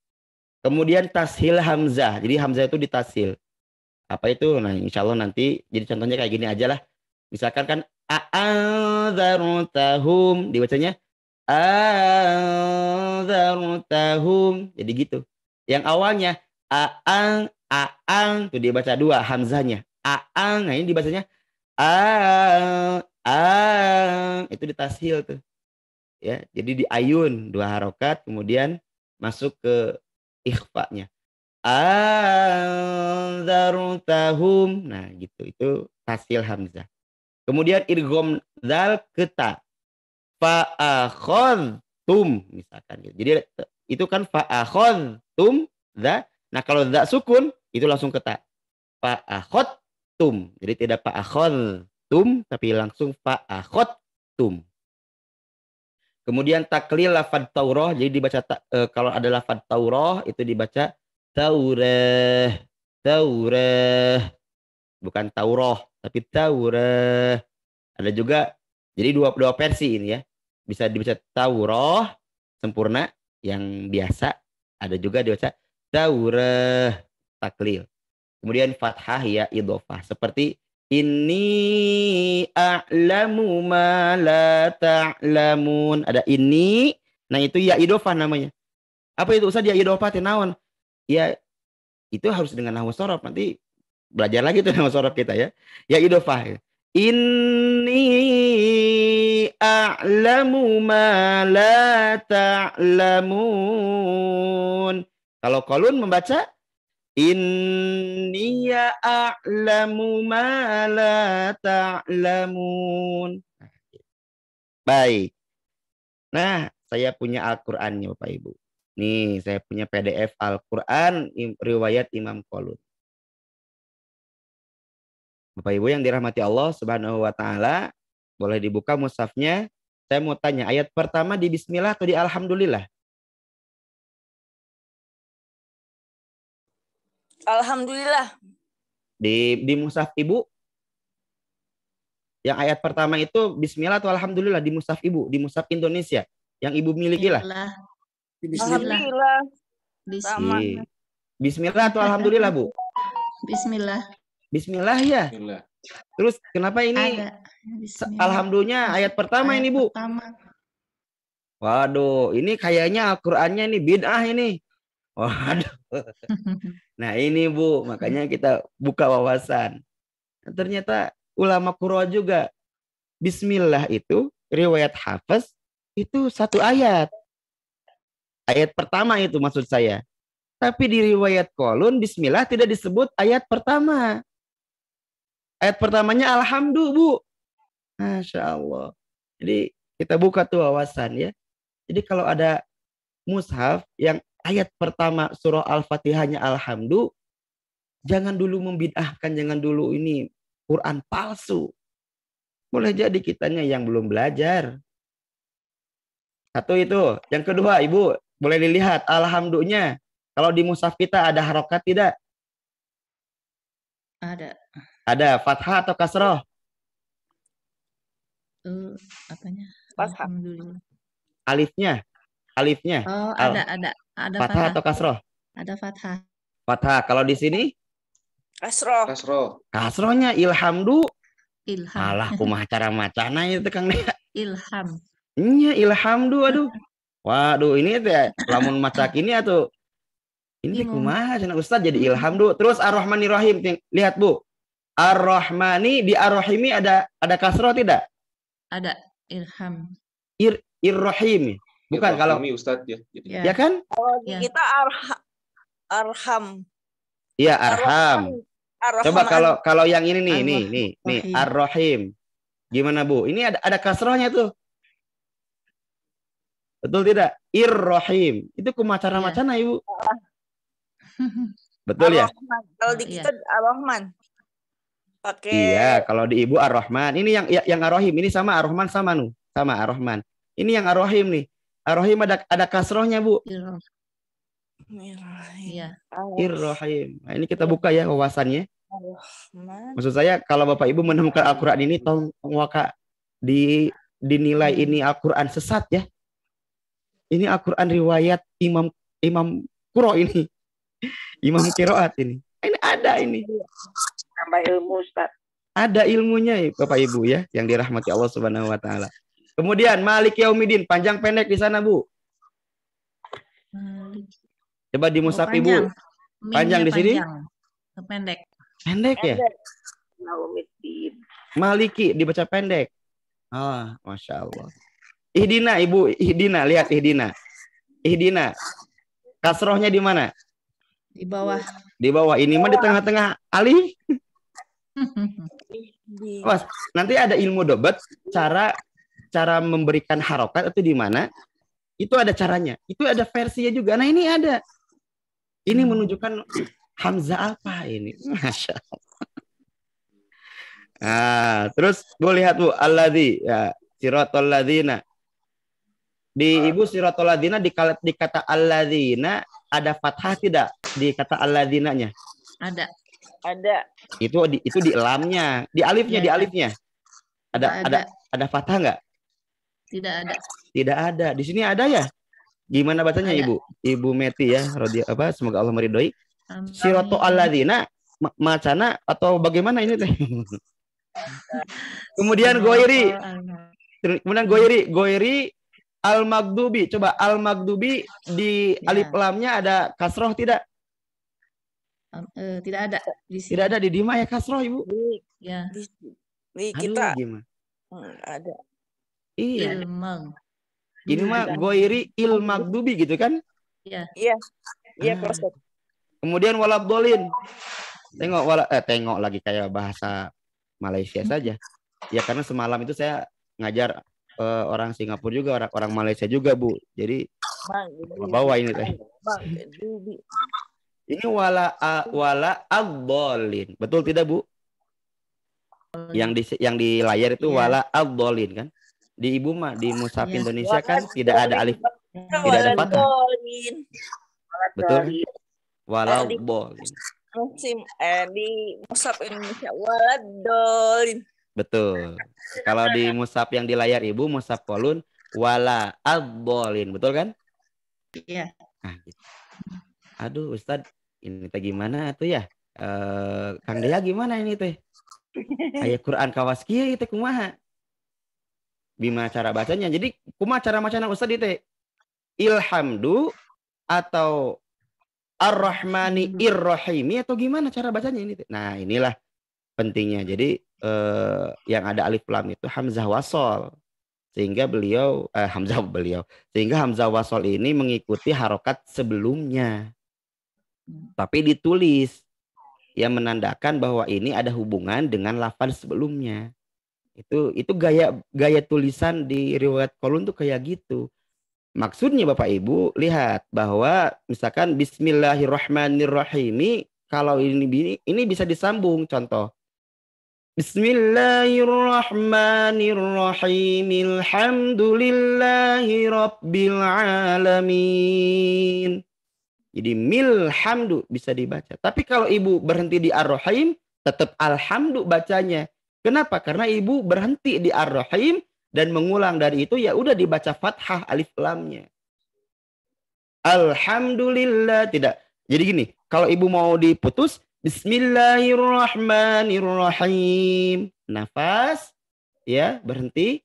Kemudian tashil hamzah. Jadi hamzah itu ditashil. Apa itu? Nah, insya Allah nanti jadi contohnya kayak gini aja lah. Misalkan kan a'adzartahum dibacanya a'adzartahum. Jadi gitu. Yang awalnya aang tuh dibaca dua hamzahnya. Aang, nah ini dibacanya aang itu ditashil tuh. Ya, jadi di ayun dua harokat kemudian masuk ke ikhfa-nya. Anzartahum. Nah, gitu. Itu tasil hamzah. Kemudian idgham zal ke ta. Fa'akhadtum misalkan gitu. Jadi itu kan fa'akhadtum za. Nah, kalau za sukun itu langsung ke ta. Fa'akhadtum. Jadi tidak fa'akhadtum tapi langsung fa'akhadtum. Kemudian taklil lafadz Taurah, jadi dibaca kalau ada lafadz Taurah itu dibaca Taurah, Taurah, bukan Taurah, tapi Taurah. Ada juga, jadi dua versi ini ya, bisa dibaca Taurah sempurna yang biasa, ada juga dibaca Taurah taklil. Kemudian fathah ya idhofah, seperti ini a'lamu ma la ta'lamun. Ada ini, nah itu ya idhofah namanya. Apa itu Ustaz ya idhofah naon? Ya itu harus dengan nahwu sorof. Nanti belajar lagi tuh nahwu sorof kita ya. Ya idhofah. Inni a'lamu ma la ta'lamun. Kalau Qalun membaca inni a'lamu ma la ta'lamun. Baik. Nah, saya punya Al-Qur'annya Bapak Ibu. Nih, saya punya PDF Al-Qur'an riwayat Imam Qalun. Bapak Ibu yang dirahmati Allah Subhanahu wa taala, boleh dibuka mushafnya. Saya mau tanya, ayat pertama di bismillah atau di alhamdulillah? Alhamdulillah. Di mushaf Ibu? Yang ayat pertama itu bismillah atau alhamdulillah di mushaf Ibu, di mushaf Indonesia yang Ibu miliki lah. Alhamdulillah. Bismillah. Bismillah atau alhamdulillah, Bu? Bismillah. Bismillah ya. Bismillah. Terus kenapa ini Ada. Bismillah. alhamdulillah ayat pertama Ayat ini, Bu? Pertama. Waduh, ini kayaknya Al-Qur'annya ini bid'ah ini. Waduh. Nah, ini Bu, makanya kita buka wawasan. Ternyata ulama Qur'an juga bismillah itu riwayat Hafiz itu satu ayat. Ayat pertama itu maksud saya. Tapi di riwayat Qalun bismillah tidak disebut ayat pertama. Ayat pertamanya alhamdulillah, Bu. Masya Allah. Jadi kita buka tuh wawasan ya. Jadi kalau ada mushaf yang ayat pertama surah Al-Fatihahnya alhamdulillah, jangan dulu membid'ahkan, jangan dulu ini Quran palsu. Boleh jadi kitanya yang belum belajar. Satu itu. Yang kedua, Ibu, boleh dilihat alhamdulillah. Kalau di mushaf kita ada harokat tidak? Ada. Ada fathah atau kasroh? Apanya? Fathah. Alhamdulillah. Alifnya. Oh, ada Fathah atau kasroh? Ada fathah. Fathah. Kalau di sini? Kasroh. Kasroh. Kasrohnya ilhamdu. Ilham. Alah, kumaha cara macana itu Kang Dea. Ilham. Iya, ilhamdu, aduh. Waduh, ini teh lamun macak ini atau ini Bingung. kumaha cenah Ustaz jadi ilhamdu. Terus Ar-Rahmanir Rahim, lihat Bu. Ar-Rahmani di Ar-Rahimi ada kasroh tidak? Ada ilham. Ir-Rahim. Bukan kalau ini Ustaz ya. Ya. ya kan? Kalau Ya. kita arham. Iya, arham. Coba kalau yang ini nih, nih Rahim. Ar-Rahim. Gimana Bu? Ini ada kasrohnya tuh. Betul tidak? Ir-Rahim. Itu kumaha cara Iya. macana, Ibu? Betul ya? Ar-Rahman. Kalau di kita Ar-Rahman. Pakai Iya, kalau di Ibu Ar-Rahman. Ini yang Ar-Rahim. Ini sama Ar-Rahman sama nu. Sama Ar-Rahman. Ini yang Ar-Rahim nih. Ar-Rahim ada kasrohnya, Bu. Iya. Ir-Rahim. Nah, ini kita buka ya wawasannya. Ar-Rahman. Maksud saya kalau Bapak Ibu menemukan Al-Qur'an ini tolong waka dinilai ini Al-Qur'an sesat ya. Ini Al-Qur'an riwayat Imam Qur'an ini. Imam Qiraat ini. Ini ada ini. Tambah ilmu Ustaz. Ada ilmunya ya, Bapak Ibu ya, yang dirahmati Allah Subhanahu wa taala. Kemudian Malik Yaumidin, panjang pendek di sana, Bu. Malik. Coba di mushaf Ibu. Panjang Mimnya di sini? panjang. Pendek. Pendek ya? Pendek. Naumiddin. Maliki dibaca pendek. Ah, Masya Allah. Ihdina Ibu, Ihdina, lihat Ihdina. Ihdina. Kasrohnya di mana? Di bawah. Di bawah. Ini mah di tengah-tengah alif. Di Mas, nanti ada ilmu dobat, cara memberikan harokat itu di mana? Itu ada caranya. Itu ada versinya juga. Nah, ini ada. Ini menunjukkan hamzah apa ini? Masya Allah. Nah, terus Bu lihat Bu, alladzi ya, siratal ladzina. Di Ibu siratal ladzina di kata alladzina ada fathah tidak di kata alladzinanya? Ada. ada. Itu di lamnya, di alifnya, Ya, di alifnya. Ada. Ada fathah nggak? Tidak ada. Tidak ada. Di sini ada ya? Gimana bacanya Ada. Ibu? Ibu Meti ya, semoga Allah meridhoi. Amin. Siratal alladzina macana atau bagaimana ini teh? Kemudian Goiri, Goiri al-Maghdubi. Coba al-Maghdubi di Ya. alif lamnya ada kasroh tidak? Tidak ada di sini. Tidak ada di Dima ya kasroh Ibu. Ya. Di Aduh, kita gimana? ada. Iya. Ilmang. Ini mah Goiri il Maghdubi gitu kan? Ya. Iya. Iya, Ah. Ustaz. Kemudian walabdolin. Tengok lagi kayak bahasa Malaysia saja. Ya karena semalam itu saya ngajar orang Singapura juga, orang Malaysia juga, Bu. Jadi bawa ini teh. Dubi. Ini wala ad-dhalin. Betul tidak, Bu? Yang di layar itu Iya. wala ad-dhalin kan? Di Ibu mah di mushaf Iya. Indonesia kan tidak ada alif, tidak ada fathah. Betul kan? Wala ad-dhalin. Musim di mushaf Indonesia waladolin. Betul. Kalau di mushaf yang di layar Ibu, mushaf Kolun wala ad-dhalin. Betul kan? Iya. Nah, gitu. Aduh, Ustadz, ini teh gimana tuh ya? Kang Dea gimana ini teh? Aya Quran kawas kieu teh kumaha? Bima cara bacanya. Jadi kumaha cara bacana Ustadz teh? Ilhamdu atau Ar-Rahmani Ir-Rahimi atau gimana cara bacanya ini teh? Nah, inilah pentingnya. Jadi yang ada alif lam itu hamzah wasol. Sehingga hamzah wasol ini mengikuti harokat sebelumnya. Tapi ditulis yang menandakan bahwa ini ada hubungan dengan lafaz sebelumnya. Itu gaya tulisan di riwayat Kolun tuh kayak gitu. Maksudnya Bapak Ibu lihat bahwa misalkan Bismillahirrahmanirrahim, kalau ini bisa disambung. Contoh, Bismillahirrahmanirrahim, alhamdulillahi rabbil alamin. Jadi milhamdu bisa dibaca. Tapi kalau Ibu berhenti di ar-rahim, tetap alhamdu bacanya. Kenapa? Karena Ibu berhenti di ar-rahim dan mengulang dari itu, ya udah dibaca fathah alif lamnya. Alhamdulillah tidak. Jadi gini, kalau Ibu mau diputus, Bismillahirrahmanirrahim. Nafas, ya berhenti.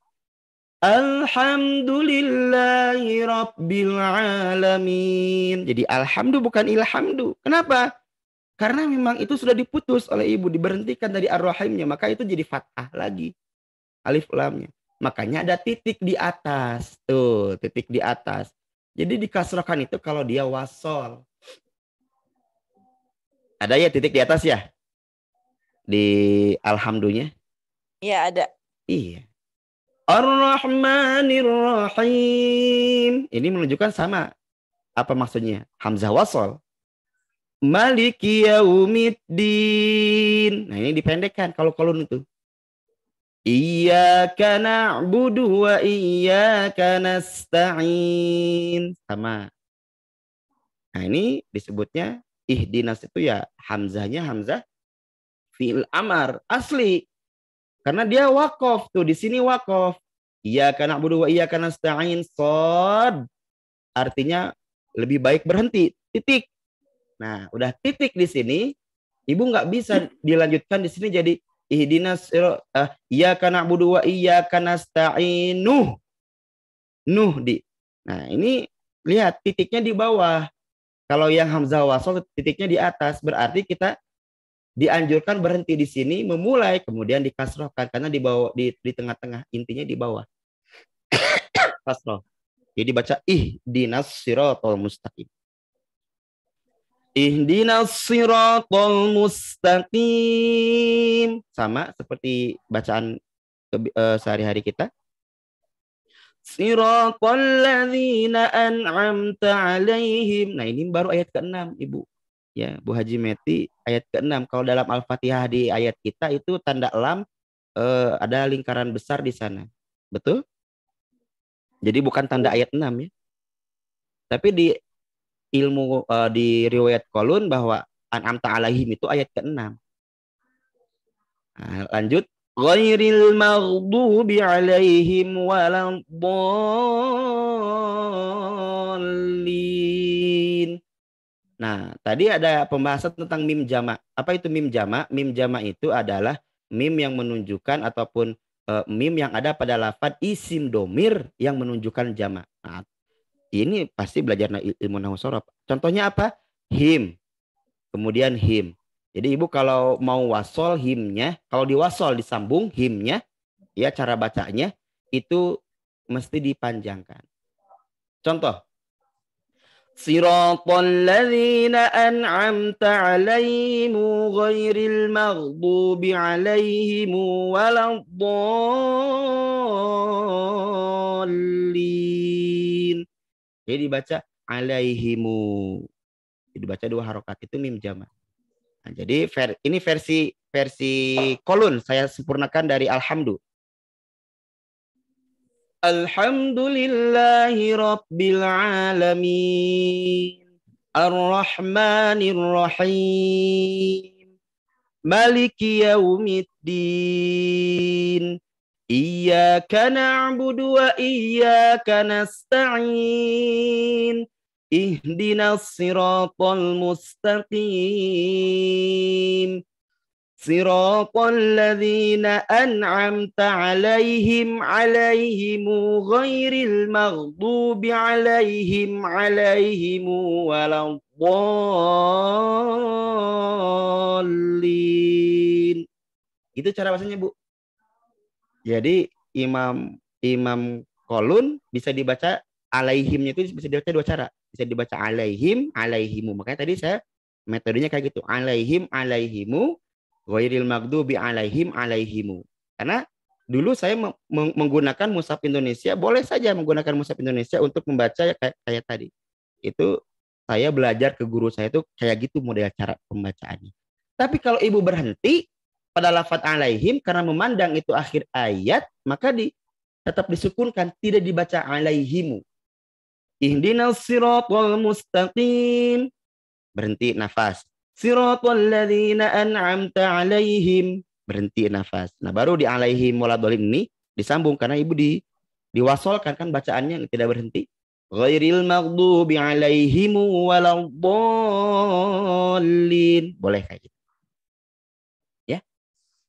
Alhamdulillahi rabbil alamin. Jadi alhamdu bukan ilhamdu. Kenapa? Karena memang itu sudah diputus oleh Ibu, diberhentikan dari ar-rahimnya, maka itu jadi fathah lagi alif lamnya. Makanya ada titik di atas. Tuh, titik di atas. Jadi dikasrohkan itu kalau dia wasol. Ada ya titik di atas ya? Di alhamdunya? Iya, ada. Iya. Ar-Rahmanir-Rahim. Ini menunjukkan sama. Apa maksudnya? Hamzah wasol. Maliki yaumiddin. Nah, ini dipendekkan kalau kolon itu. Iyyaka na'budu wa iyyaka nasta'in. Sama. Nah, ini disebutnya ihdinas itu ya hamzahnya hamzah fi'il amar asli. Karena dia wakof tuh, di sini wakof. Iyyaka na'budu wa iyyaka nasta'in shad. Artinya lebih baik berhenti, titik. Nah, udah titik di sini, Ibu nggak bisa dilanjutkan di sini jadi ihdinas iyyaka na'budu wa iyyaka nasta'in. Nuh di. Nah, ini lihat titiknya di bawah. Kalau yang hamzah wasol titiknya di atas, berarti kita dianjurkan berhenti di sini, memulai, kemudian dikasrohkan karena di bawah di tengah-tengah, intinya di bawah. Kasroh. Jadi baca ihdinas siratal mustaqim. Ihdinas siratal mustaqim. Sama seperti bacaan sehari-hari kita. Siratal ladzina an'amta 'alaihim. Nah, ini baru ayat ke-6, Ibu. Ya, Bu Haji Meti, ayat ke-6. Kalau dalam Al-Fatihah di ayat kita itu tanda lam ada lingkaran besar di sana. Betul? Jadi bukan tanda ayat 6 ya. Tapi di ilmu di riwayat Qalun bahwa an'amta 'alaihim itu ayat ke-6. Nah, lanjut. Ghairil maghdubi 'alaihim waladdallin. Nah, tadi ada pembahasan tentang mim jamak. Apa itu mim jamak? Mim jamak itu adalah mim yang menunjukkan ataupun mim yang ada pada lafaz isim domir yang menunjukkan jamak. Nah, ini pasti belajar ilmu nahwu sorof. Contohnya apa? Him. Kemudian him. Jadi Ibu kalau mau wasol himnya, kalau diwasol disambung himnya, ya cara bacanya itu mesti dipanjangkan. Contoh. Siratal ladzina an'amta 'alaihim ghairil maghdubi alaihim waladdallin. Jadi dibaca alaihimu. Jadi dibaca 2 harokat itu mim jamak. Nah, jadi ini versi Qalun saya sempurnakan dari Alhamdu. Alhamdulillahi Rabbil Alamin Ar-Rahmanir Rahim Maliki Yaumiddin Iyyaka na'budu wa iyyaka nasta'in Ihdinas siratal mustaqim Siratal ladzina an'amta 'alaihim ghairil maghdubi 'alaihim waladdallin. Itu cara bacanya, Bu. Jadi Imam Qalun bisa dibaca alaihimnya itu bisa dibaca 2 cara. Bisa dibaca alaihim, alaihimu. Makanya tadi saya metodenya kayak gitu. Alaihim, alaihimu. Ghairil maghdubi 'alaihim 'alaihimu. Karena dulu saya menggunakan mushaf Indonesia, boleh saja menggunakan mushaf Indonesia untuk membaca kayak tadi. Itu saya belajar ke guru saya itu kayak gitu model cara pembacaannya. Tapi kalau Ibu berhenti pada lafaz 'alaihim karena memandang itu akhir ayat, maka tetap disukunkan, tidak dibaca 'alaihimu. Ihdinas siratal mustaqim. Berhenti nafas. Siratal ladzina an'amta 'alaihim, berhenti nafas. Nah, baru di 'alaihim waladdallin ini disambung karena Ibu diwasolkan kan bacaannya tidak berhenti. Ghairil maghdubi 'alaihim waladdallin. Boleh kayak gitu. Ya.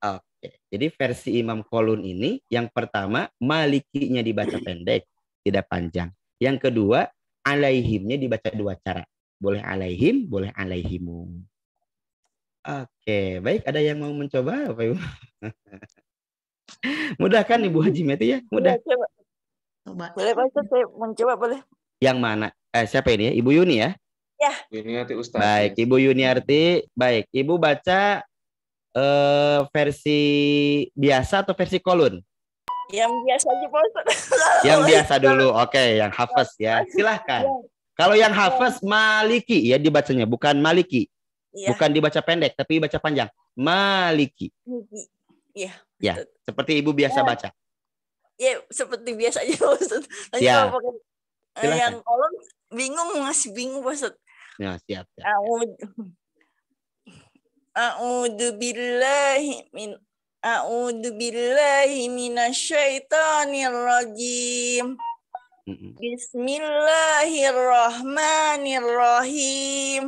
Oke. Jadi versi Imam Qalun ini yang pertama malikinya dibaca pendek, tidak panjang. Yang kedua, 'alaihimnya dibaca 2 cara. Boleh 'alaihim, boleh 'alaihimu. Oke, baik. Ada yang mau mencoba, Bapak Ibu? Mudah kan Ibu Haji Meti ya? Mudah. Coba. Boleh Pak Ustaz, saya mencoba boleh. Yang mana? Siapa ini ya? Ibu Yuni ya? Ya. Yuniarti Ustaz. Baik, Ibu Yuniarti. Baik, Ibu baca versi biasa atau versi Qalun? Yang biasa aja Pak Ustaz. Yang biasa dulu. Oke, yang hafaz ya. Silahkan. Kalau yang hafaz maliki ya dibacanya, bukan maliki. Ya. Bukan dibaca pendek, tapi baca panjang. Maliki. Iya. Ya, seperti Ibu biasa baca. Ya, seperti biasa aja Pak Ustaz. Nanti ya. kalau pakai yang Qalun masih bingung Pak Ustaz. Ya, siap. A'udzu billahi minasyaitonir rajim. Bismillahirrahmanirrahim.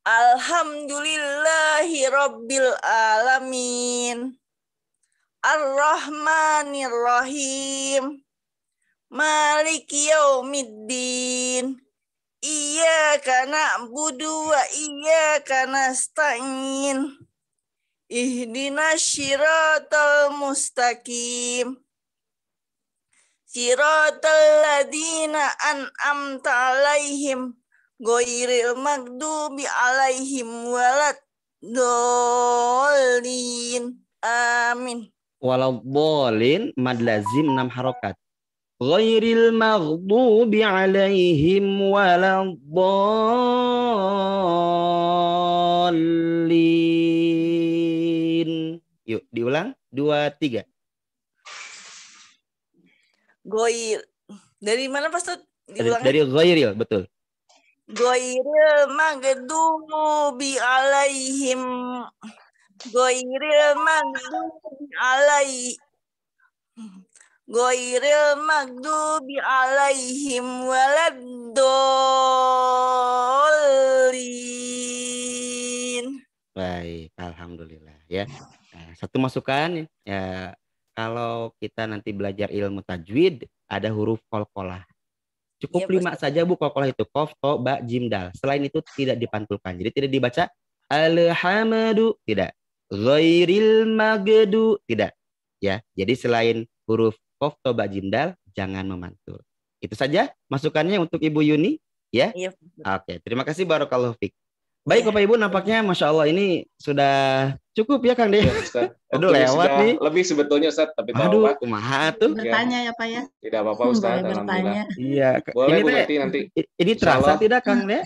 Alhamdulillahi Rabbil Alamin. Ar-Rahmanir Rahim. Maliki Yaumiddin. Iyyaka na'budu wa iyyaka nasta'in. Ihdinas syiratal mustaqim. Siratal ladzina an'amta 'alaihim ghairil maghdubi 'alaihim waladdallin. Amin. Waladhdallin mad lazim 6 harokat. Ghairil maghdubi alaihim waladdallin. Yuk diulang 2 3. Goir. Dari mana Pak Ustaz? Diulangnya. Dari ghairil, betul. Ghairil maghdubi 'alaihim. Ghairil maghdubi 'alaihim waladdallin. Baik, alhamdulillah ya. Nah, satu masukan ya, kalau kita nanti belajar ilmu tajwid ada huruf qalqalah. Cukup Iya, 5 saja Bu qalqalah itu, qaf, to, ba, jim, dal. Selain itu tidak dipantulkan. Jadi tidak dibaca alhamdu, tidak. Ghairil magdu, tidak. Ya, jadi selain huruf qaf, to, ba, jim, dal jangan memantul. Itu saja masukannya untuk Ibu Yuni ya. Iya. Oke, terima kasih barakallahu fiik. Baik Iya. Bapak Ibu, nampaknya Masya Allah ini sudah cukup ya Kang Deh. Ya, Ustaz. Aduh, Waktunya lewat sudah nih. lebih sebetulnya Ustaz, tapi tak Aduh, apa-apa. kumaha tuh. Bertanya ya Pak ya. Tidak apa-apa Ustaz, Boleh alhamdulillah. bertanya. Iya, Boleh ini Bu teh, Meti nanti. ini Insya terasa Allah. tidak Kang Deh?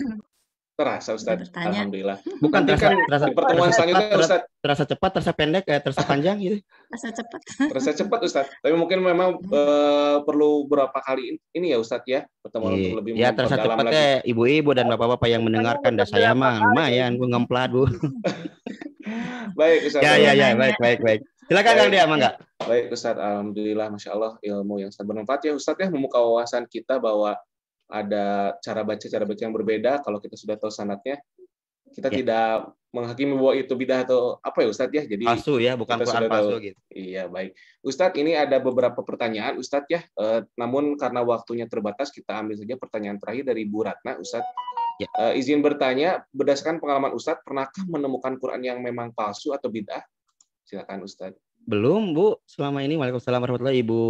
Terasa Ustaz, bertanya. alhamdulillah. Bukan Nanti terasa, kan terasa, di pertemuan terasa selanjutnya cepat, Ustaz, terasa cepat, terasa pendek, terasa panjang gitu. Rasa cepat. terasa cepat Ustaz. Tapi mungkin memang perlu berapa kali ini ya Ustaz ya, pertemuan untuk lebih Ya terasa memperdalam cepat lagi. ya ibu-ibu dan bapak-bapak yang mendengarkan. Dan saya mah lumayan, Bu ngemplat Bu. Baik Ustaz. Ya, baik. Silakan Kang Deh, Mangga. Baik Ustaz, alhamdulillah, masya Allah ilmu yang sangat bermanfaat ya Ustaz ya, membuka wawasan kita bahwa ada cara baca yang berbeda. Kalau kita sudah tahu sanadnya, kita Ya. tidak menghakimi bahwa itu bidah atau apa ya Ustaz ya. Jadi Palsu ya, bukan kita Quran sudah palsu tahu. gitu. Iya, baik. Ustadz, ini ada beberapa pertanyaan, Ustadz ya. Namun karena waktunya terbatas, kita ambil saja pertanyaan terakhir dari Bu Ratna, Ustadz. Ya. Izin bertanya, berdasarkan pengalaman Ustadz, pernahkah menemukan Quran yang memang palsu atau bid'ah? Silakan Ustadz. Belum Bu, selama ini. Waalaikumsalam warahmatullahi Ibu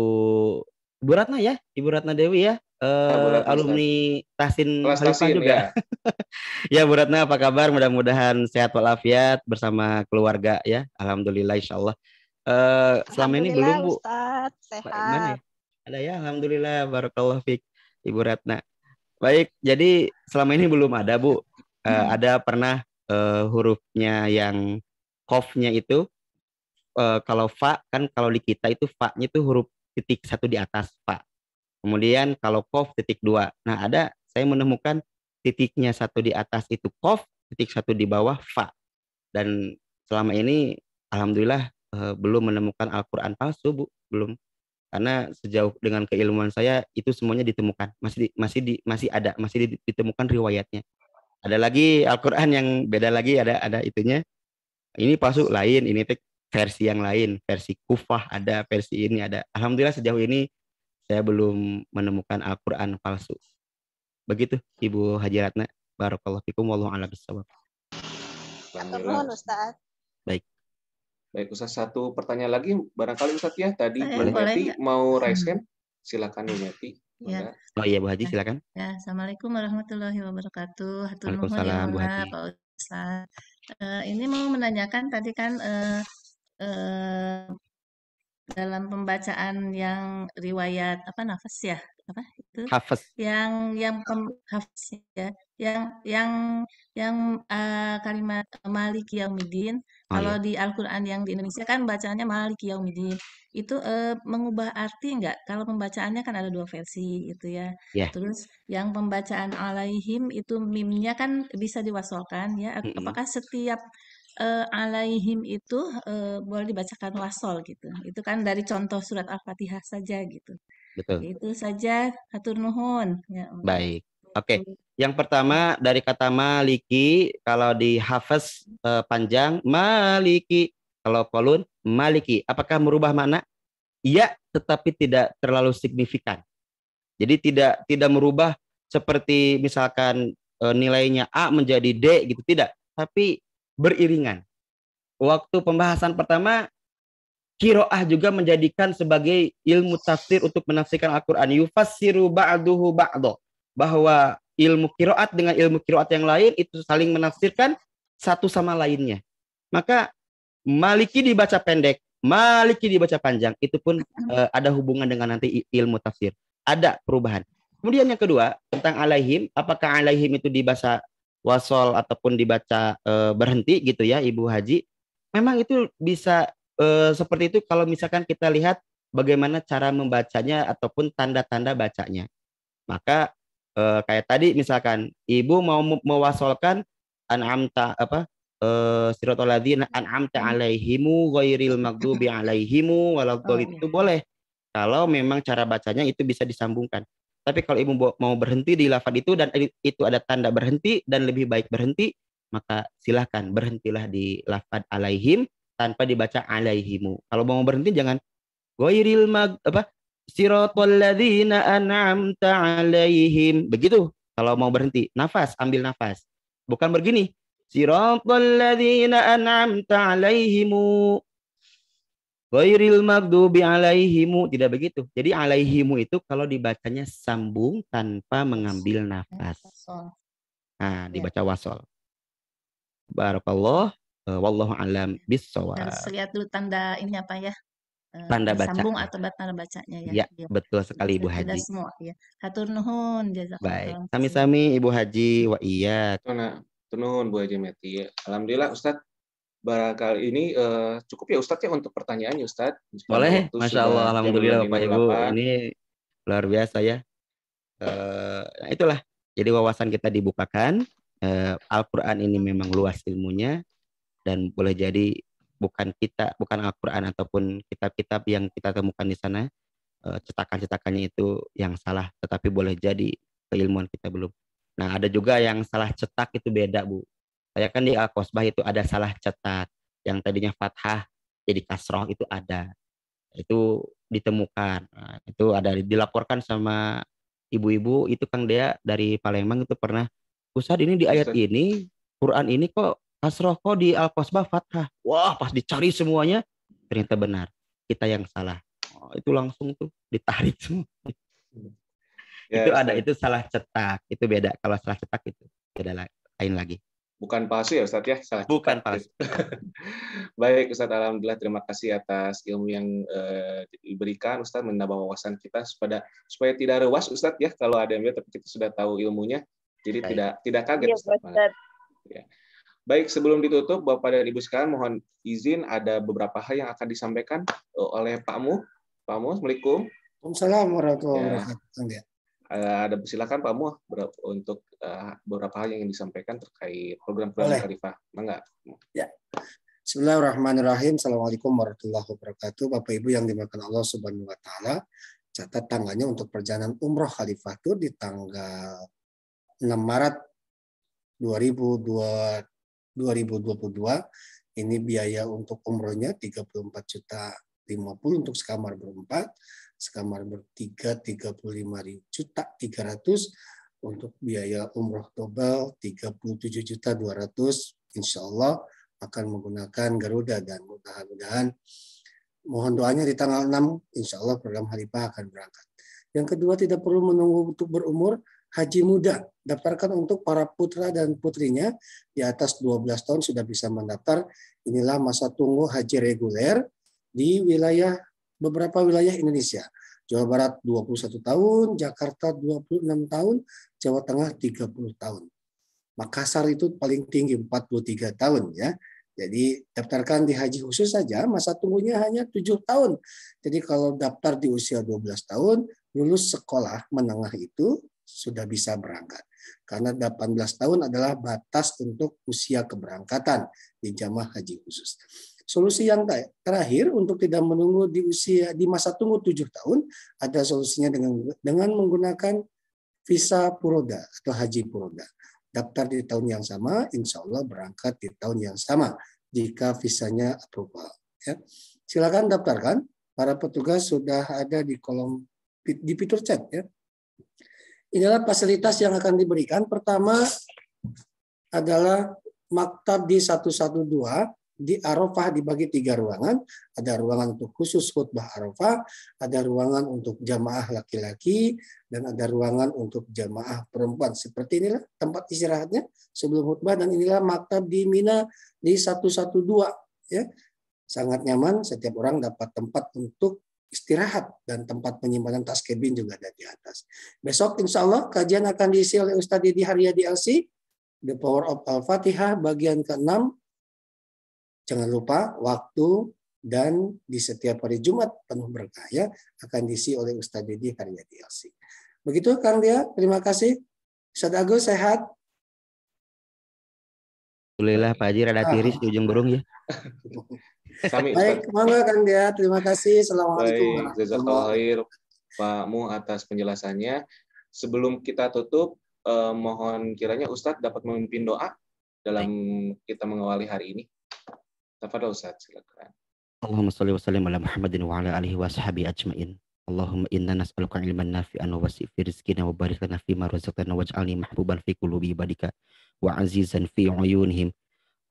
Ratna ya, Ibu Ratna Dewi ya. Bu Ratna, Alumni Tahsin Kelas Khalifah Tahsin, juga. ya. Ya Bu Ratna, apa kabar? Mudah-mudahan sehat walafiat bersama keluarga ya. Alhamdulillah insyaallah. Selama ini belum Bu. Ustadz, Mana ya? sehat. Ada ya, alhamdulillah, barakallahu fiik Ibu Ratna. Baik, jadi selama ini belum ada Bu. Ada pernah hurufnya yang qafnya itu kalau fa kan, kalau di kita itu fa-nya itu huruf titik 1 di atas fa. Kemudian kalau qaf titik 2. Nah, saya menemukan titiknya 1 di atas itu qaf, titik 1 di bawah fa. Dan selama ini alhamdulillah belum menemukan Al-Qur'an palsu, Bu. Belum. Karena sejauh dengan keilmuan saya itu semuanya ditemukan. Masih ada, ditemukan riwayatnya. Ada lagi Al-Qur'an yang beda lagi, ada itunya. Ini palsu lain, ini versi yang lain, versi Kufah ada, versi ini ada. Alhamdulillah sejauh ini saya belum menemukan Al-Qur'an palsu. Begitu Ibu Haji Ratna. Barakallahu fikum, wallahu a'lam bishawab. Nuhun Ustadz. Baik Ustadz, satu pertanyaan lagi barangkali Ustadz ya. Tadi Bu Boleh Meti nggak? mau raise hand. Silakan Bu Meti. Ya. Oh iya Bu Haji, silakan. Ya, Assalamualaikum warahmatullahi wabarakatuh. Hatur nuhun Waalaikumsalam, Bu ilmuna Haji. Pak Ustaz. Ini mau menanyakan tadi kan dalam pembacaan yang riwayat nafas ya, itu Hafiz. yang hafs ya, yang kalimat Maliki Yaumiddin. Oh, Kalau iya. di Al-Qur'an yang di Indonesia kan bacaannya Maliki Yaumiddin. Itu mengubah arti enggak? Kalau pembacaannya kan ada 2 versi gitu ya. Ya. Terus yang pembacaan alaihim itu mimnya kan bisa diwasolkan ya. Apakah setiap alaihim itu boleh dibacakan wasol gitu. Itu kan dari contoh surat Al-Fatihah saja gitu. Betul. Itu saja, hatur nuhun ya Allah. Baik. Oke. Yang pertama dari kata maliki, kalau di hafaz panjang maliki, kalau kolun maliki. Apakah merubah makna? Iya, tetapi tidak terlalu signifikan. Jadi tidak merubah seperti misalkan nilainya A menjadi D gitu, tidak, tapi beriringan. Waktu pembahasan pertama, qiraah juga menjadikan sebagai ilmu tafsir untuk menafsirkan Al-Qur'an. Yufassiru ba'duhu ba'do. Bahwa ilmu qiraat dengan ilmu qiraat yang lain itu saling menafsirkan satu sama lainnya. Maka maliki dibaca pendek, maliki dibaca panjang, itu pun ada hubungan dengan nanti ilmu tafsir. Ada perubahan. Kemudian yang kedua, tentang alaihim, apakah alaihim itu dibaca wasol ataupun dibaca berhenti gitu ya, Ibu Haji? Memang itu bisa seperti itu kalau misalkan kita lihat bagaimana cara membacanya ataupun tanda-tanda bacanya. Maka kayak tadi misalkan ibu mau mewasolkan an'amta siratal ladzina an'amta alaihimu ghairil maghdubi alaihimu waladhdallin, itu boleh kalau memang cara bacanya itu bisa disambungkan. Tapi kalau ibu mau berhenti di lafaz itu dan itu ada tanda berhenti dan lebih baik berhenti, maka silahkan berhentilah di lafaz alaihim tanpa dibaca alaihimu. Kalau mau berhenti jangan ghairil siratal ladzina an'amta alaihim. Begitu. Kalau mau berhenti, nafas, ambil nafas. Bukan begini. Siratal ladzina an'amta alaihimu ghairil maghdubi alaihimu, tidak begitu. Jadi alaihimu itu kalau dibacanya sambung tanpa mengambil nafas. Nah, dibaca wasol. Barakallah. Wallahu alam bissawab. Harus lihat dulu tanda ini apa ya? Tanda baca. Sambung atau tanda bacanya Ya, ya. betul sekali Ibu Tidak Haji. semua ya. Hatur nuhun Baik, jazakallahu. sami-sami Ibu Haji wa iya. Nuhun Bu Haji Meti. Alhamdulillah Ustadz, barangkali ini cukup ya Ustadz ya untuk pertanyaannya Ustadz. Boleh, Masya Allah, alhamdulillah Bapak Ibu, 5:58. ini luar biasa ya. Nah itulah, jadi wawasan kita dibukakan. Al-Quran ini memang luas ilmunya dan boleh jadi bukan Al-Quran ataupun kitab-kitab yang kita temukan di sana cetakan-cetakannya itu yang salah, tetapi boleh jadi keilmuan kita belum. Nah ada juga yang salah cetak, itu beda Bu. Saya kan di Al-Qasbah itu ada salah cetak, yang tadinya fathah jadi kasroh itu ada, itu ditemukan. Nah, itu ada dilaporkan sama ibu-ibu itu Kang Dea dari Palembang, itu pernah, Ustadz ini di ayat ini Quran ini kok kasroh, kok di Al-Qasbah fathah. Wah pas dicari semuanya ternyata benar, kita yang salah. Itu langsung tuh ditarik semua. Ya, itu ada, itu salah cetak, itu beda. Kalau salah cetak itu beda lain lagi. Bukan palsu ya Ustadz ya? Salah bukan cetak. Palsu. Baik Ustadz, alhamdulillah terima kasih atas ilmu yang diberikan Ustadz, menambah wawasan kita supaya tidak rewas Ustadz ya kalau ada yang lihat, tapi kita sudah tahu ilmunya, jadi tidak kaget Ustadz. Ya. Baik, sebelum ditutup Bapak dan Ibu sekalian, mohon izin ada beberapa hal yang akan disampaikan oleh Pak Mu. Pak Mu, Assalamualaikum. Waalaikumsalam warahmatullahi wabarakatuh. Ada silakan Pak Mu untuk beberapa hal yang disampaikan terkait program-program Khalifah. Mangga. Ya. Bismillahirrahmanirrahim. Assalamualaikum warahmatullahi wabarakatuh. Bapak Ibu yang dimuliakan Allah Subhanahu wa taala, catat tanggalnya untuk perjalanan umroh Khalifah itu di tanggal 6 Maret 2022. Ini biaya untuk umrohnya 34.050.000 untuk sekamar berempat, sekamar bertiga 35.300.000, untuk biaya umroh double 37.200.000. Insya Allah akan menggunakan Garuda, dan mudah-mudahan mohon doanya di tanggal 6 insya Allah program Khalifah akan berangkat. Yang kedua, tidak perlu menunggu untuk berumur. Haji muda daftarkan untuk para putra dan putrinya di atas 12 tahun sudah bisa mendaftar. Inilah masa tunggu haji reguler di beberapa wilayah Indonesia. Jawa Barat 21 tahun, Jakarta 26 tahun, Jawa Tengah 30 tahun. Makassar itu paling tinggi 43 tahun ya. Jadi daftarkan di haji khusus saja, masa tunggunya hanya 7 tahun. Jadi kalau daftar di usia 12 tahun, lulus sekolah menengah itu sudah bisa berangkat. Karena 18 tahun adalah batas untuk usia keberangkatan di jamaah haji khusus. Solusi yang terakhir untuk tidak menunggu di masa tunggu 7 tahun, ada solusinya dengan menggunakan visa Puroda atau haji Puroda. Daftar di tahun yang sama, insya Allah berangkat di tahun yang sama jika visanya approval. Ya. Silakan daftarkan. Para petugas sudah ada di kolom di fitur chat. Ya. Inilah fasilitas yang akan diberikan. Pertama adalah maktab di 112 di Arafah dibagi 3 ruangan. Ada ruangan untuk khusus khutbah Arafah, ada ruangan untuk jamaah laki-laki, dan ada ruangan untuk jamaah perempuan. Seperti inilah tempat istirahatnya sebelum khutbah, dan inilah maktab di Mina di 112. Ya. Sangat nyaman, setiap orang dapat tempat untuk istirahat, dan tempat penyimpanan tas cabin juga ada di atas. Besok insya Allah kajian akan diisi oleh Ustadz Didi Haryadi LC, The Power of Al-Fatihah bagian ke-6. Jangan lupa waktu dan di setiap hari Jumat penuh berkah ya akan diisi oleh Ustadz Didi Haryadi LC. Begitu Kang Dia, terima kasih. Ustadz Agus sehat? Alhamdulillah Pak Haji rada tiris di ujung burung ya. Baik, monggo Kang Dia, terima kasih. Assalamualaikum. Baik, jazakallahu khair Pak Mu atas penjelasannya. Sebelum kita tutup, mohon kiranya Ustadz dapat memimpin doa dalam kita mengawali hari ini. Tafadhol Ustadz, silakan. Allahumma shalli wa sallim ala Muhammadin wa ala alihi wa sahbihi ajmain. Allahumma inna nas'aluka ilman nafi'an wa wasi' fi rizqina wa barik lana fi ma razaqtana waj'alni mahbuban fi qulubi ibadika wa azizan fi uyunihim.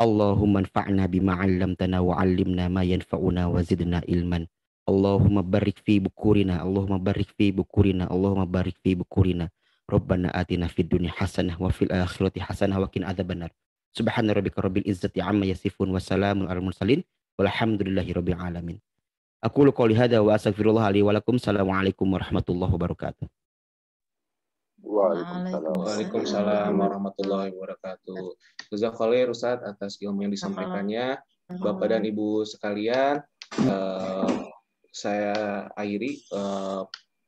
Allahumma anfa'na bima 'allamtana wa 'allimna ma yanfa'una wa zidna ilman. Allahumma barik fi bukurina, Allahumma barik fi bukurina, Allahumma barik fi bukurina. Rabbana atina fid dunya hasanah wa fil akhirati hasanah wa qina adzabannar. Subhana rabbika rabbil izzati amma yasifun wa salamun alal mursalin walhamdulillahi rabbil alamin. Aqulu qouli hadza wa astaghfirullah li wa lakum. Assalamualaikum warahmatullahi wabarakatuh. Waalaikumsalam warahmatullahi wabarakatuh. Jazakallahu khair Ustaz atas ilmu yang disampaikannya. Bapak dan Ibu sekalian, saya akhiri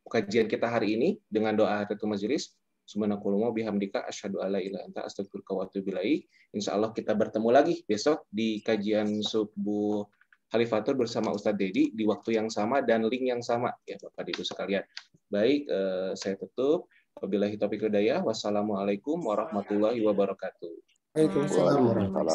kajian kita hari ini dengan doa akhir majelis. Subhanakallahumma bihamdika asyhadu alla ilaha illa anta astaghfiruka wa atubu ilaik. Insyaallah kita bertemu lagi besok di kajian subuh Khalifatur bersama Ustadz Dedi di waktu yang sama dan link yang sama ya Bapak Ibu sekalian. Baik, saya tutup. Wabillahi taufiq wal hidayah. Wassalamualaikum warahmatullahi wabarakatuh. Waalaikumsalam warahmatullahi wabarakatuh.